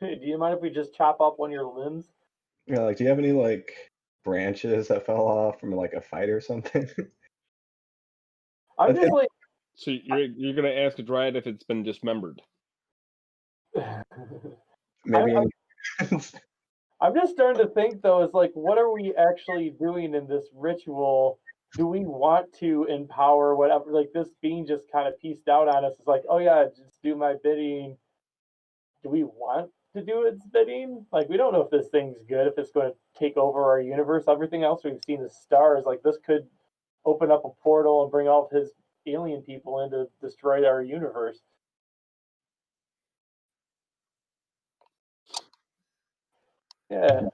Do you mind if we just chop off one of your limbs? Yeah, like do you have any like branches that fell off from like a fight or something? I'm just like So you're gonna ask a dryad if it's been dismembered. Maybe I'm just starting to think though, is like, what are we actually doing in this ritual? Do we want to empower whatever? Like this being just kind of pieced out on us. It's like, oh yeah, just do my bidding. Do we want to do its bidding? Like we don't know if this thing's good, if it's going to take over our universe. Everything else we've seen is stars. Like this could open up a portal and bring all of his alien people in to destroy our universe. Yeah.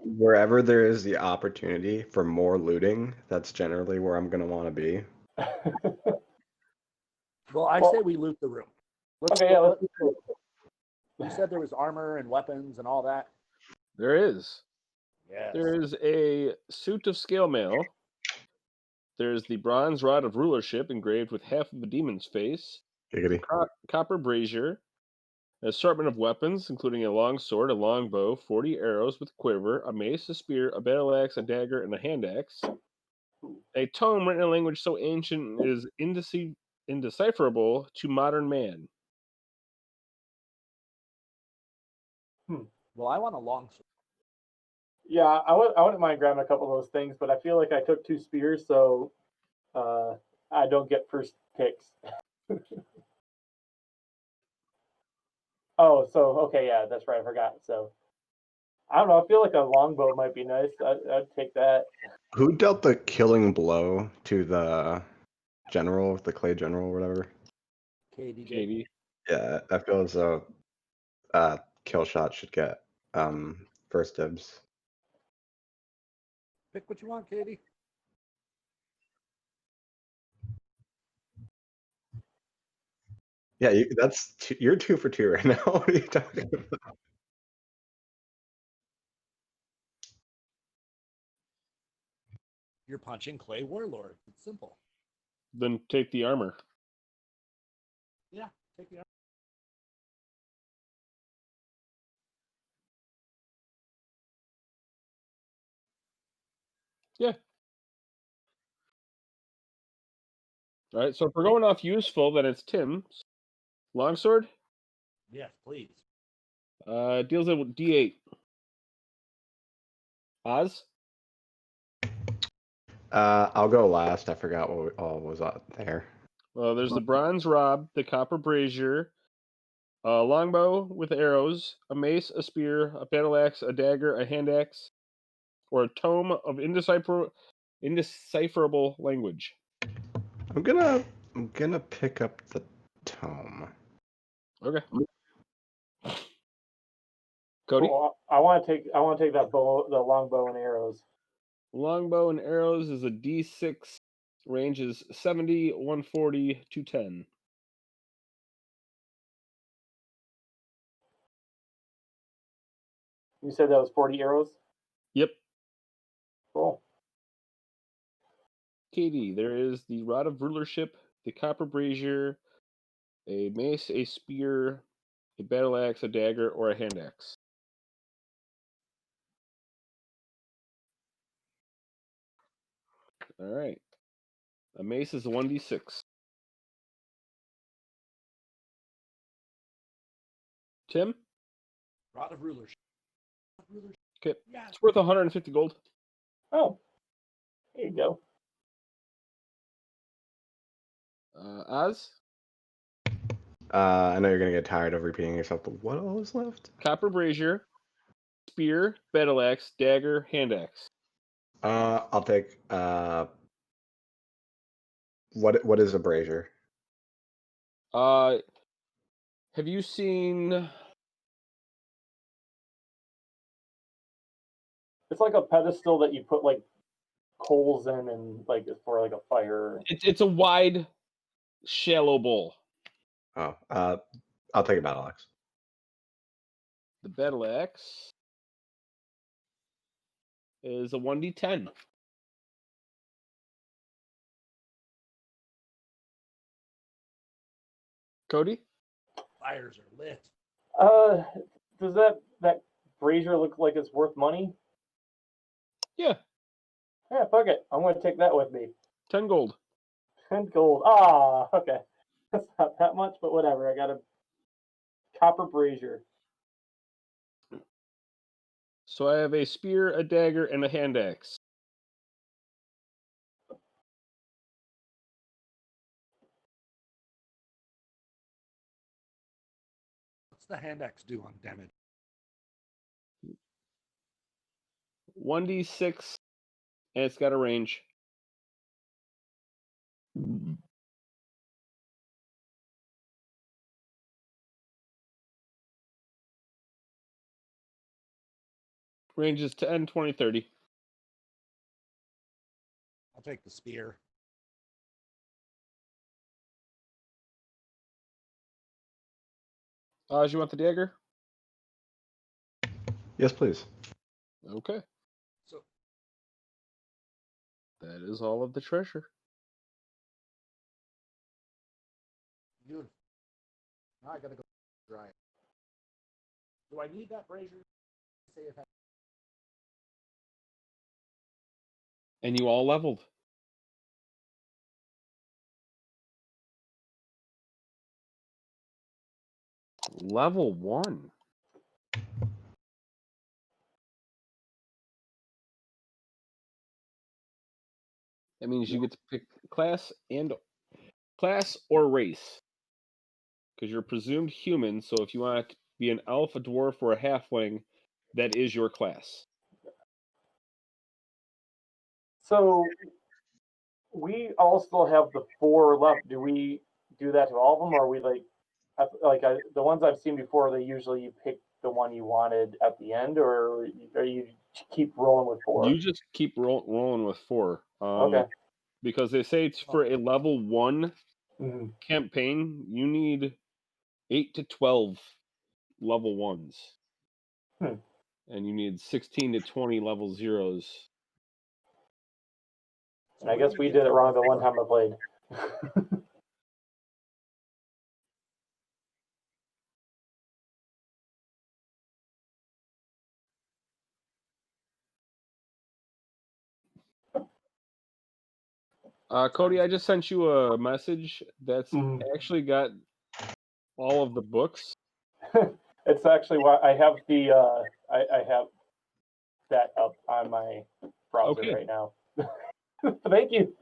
wherever there is the opportunity for more looting, that's generally where I'm gonna want to be. Well, I say we loot the room. Okay, yeah, let's You said there was armor and weapons and all that. There is. Yes. There is a suit of scale mail, There's the bronze rod of rulership engraved with half of a demon's face. Giggity. Copper brazier. An assortment of weapons, including a long sword, a long bow, 40 arrows with a quiver, a mace, a spear, a battle axe, a dagger, and a hand axe. A tome written in a language so ancient it is indecipherable to modern man. Well, I want a long sword. Yeah, I wouldn't mind grabbing a couple of those things, but I feel like I took 2 spears, so I don't get first picks. Oh, so okay, yeah, that's right, I forgot. So I don't know. I feel like a longbow might be nice. I'd take that. Who dealt the killing blow to the general, the clay general, or whatever? Katie. Katie. Yeah, I feel as though kill shot should get first dibs. Pick what you want, Katie. Yeah, you're 2 for 2 right now. What are you talking about? You're punching Clay Warlord. It's simple. Then take the armor. Yeah, take the. Yeah. All right, so if we're going off useful, then it's Tim's. Longsword Yes, please. deals it with D8. Oz? I'll go last. I forgot what all was out there. Well, there's the bronze rod, the copper brazier, a longbow with arrows, a mace, a spear, a battle axe, a dagger, a hand axe, or a tome of indecipherable language. I'm gonna pick up the tome. Okay. Cody? Cool. I want to take that bow, the longbow and arrows. Longbow and arrows is a D6. Range is 70, 140, 210. You said that was 40 arrows. Yep. Cool. Katie, there is the rod of rulership, the copper brazier, a mace, a spear, a battle axe, a dagger, or a hand axe. All right. A mace is a 1d6. Tim? Rod of rulership. Okay. Yeah. It's worth 150 gold. Oh, there you go. Oz? I know you're gonna get tired of repeating yourself, but what all is left? Copper brazier, spear, battle axe, dagger, hand axe. I'll take what is a brazier? Have you seen... It's like a pedestal that you put like coals in and like for like a fire. It's a wide, shallow bowl. Oh, I'll take a battle axe. The battle axe is a 1d10. Cody? Fires are lit. Does that brazier look like it's worth money? Yeah, Yeah, fuck it. I'm gonna take that with me. 10 gold. 10 gold. Ah, okay. That's not that much, but whatever. I got a copper brazier. So I have a spear, a dagger, and a hand axe. What's the hand axe do on damage? 1d6, and it's got a range. Range is 10, 20, 30. I'll take the spear. Oz, you want the dagger? Yes, please. Okay. So That is all of the treasure. Beautiful. Now I gotta go dry. Do I need that brazier? Say if I... And you all leveled. Level 1. That means you get to pick class or race. Because you're presumed human, so if you want to be an elf, a dwarf, or a halfling, that is your class. So we all still have the 4 left. Do we do that to all of them, or are we the ones I've seen before? They usually you pick the one you wanted at the end, or you keep rolling with 4? You just keep rolling with 4. Okay. Because they say it's for a level 1 Mhm. campaign, you need 8 to 12 level 1s. And you need 16 to 20 level 0s. And I guess we did it wrong the one time I played. Cody, I just sent you a message that's actually got all of the books. It's actually why I have the I have that up on my browser right now. Thank you.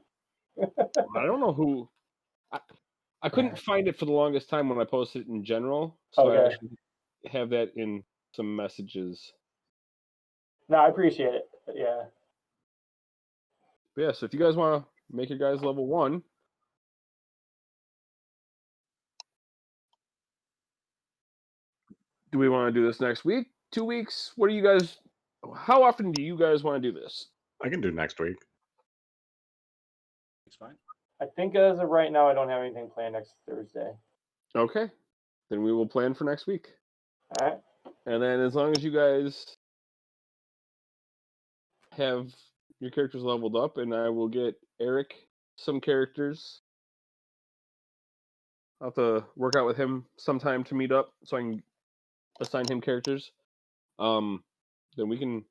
I don't know who. I couldn't find it for the longest time when I posted it in general, so I actually have that in some messages. No, I appreciate it. Yeah. But yeah, so if you guys want to make your guys level 1, do we want to do this next week? 2 weeks? What do you guys? How often do you guys want to do this? I can do next week. It's fine. I think as of right now, I don't have anything planned next Thursday. Okay, then we will plan for next week. All right. And then as long as you guys have your characters leveled up, and I will get Eric some characters. I'll have to work out with him sometime to meet up so I can assign him characters. Then we can,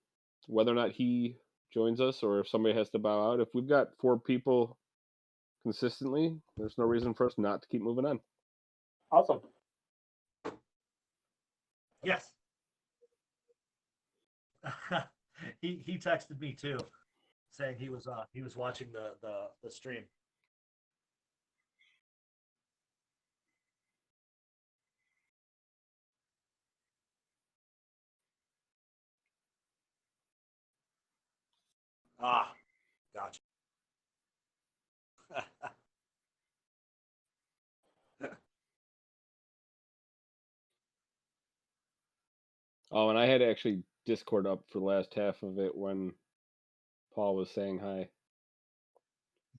whether or not he joins us or if somebody has to bow out, if we've got 4 people consistently, there's no reason for us not to keep moving on. Awesome. Yes. he texted me too, saying he was watching the stream. Ah, gotcha. Oh, and I had actually Discord up for the last half of it when Paul was saying hi.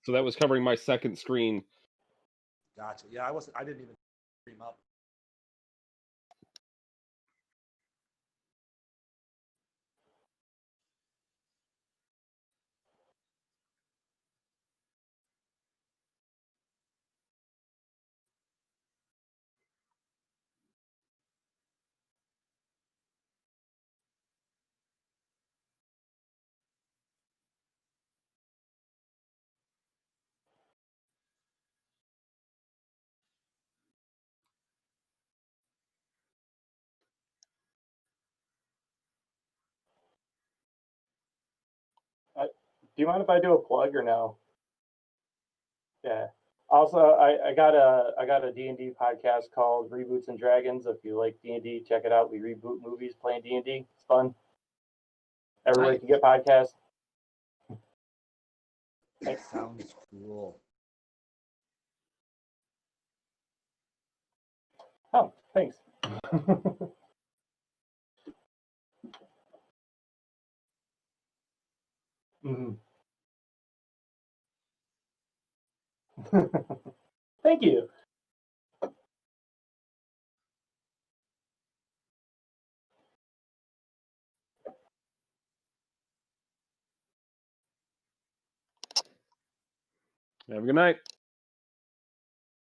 So that was covering my second screen. Gotcha. Yeah, I didn't even stream up. Do you mind if I do a plug or no? Yeah. Also, I got a D&D podcast called Reboots and Dragons. If you like D&D, check it out. We reboot movies playing D&D. It's fun. Everybody can get podcasts. Thanks. Sounds cool. Oh, thanks. Mm-hmm. Thank you. Have a good night.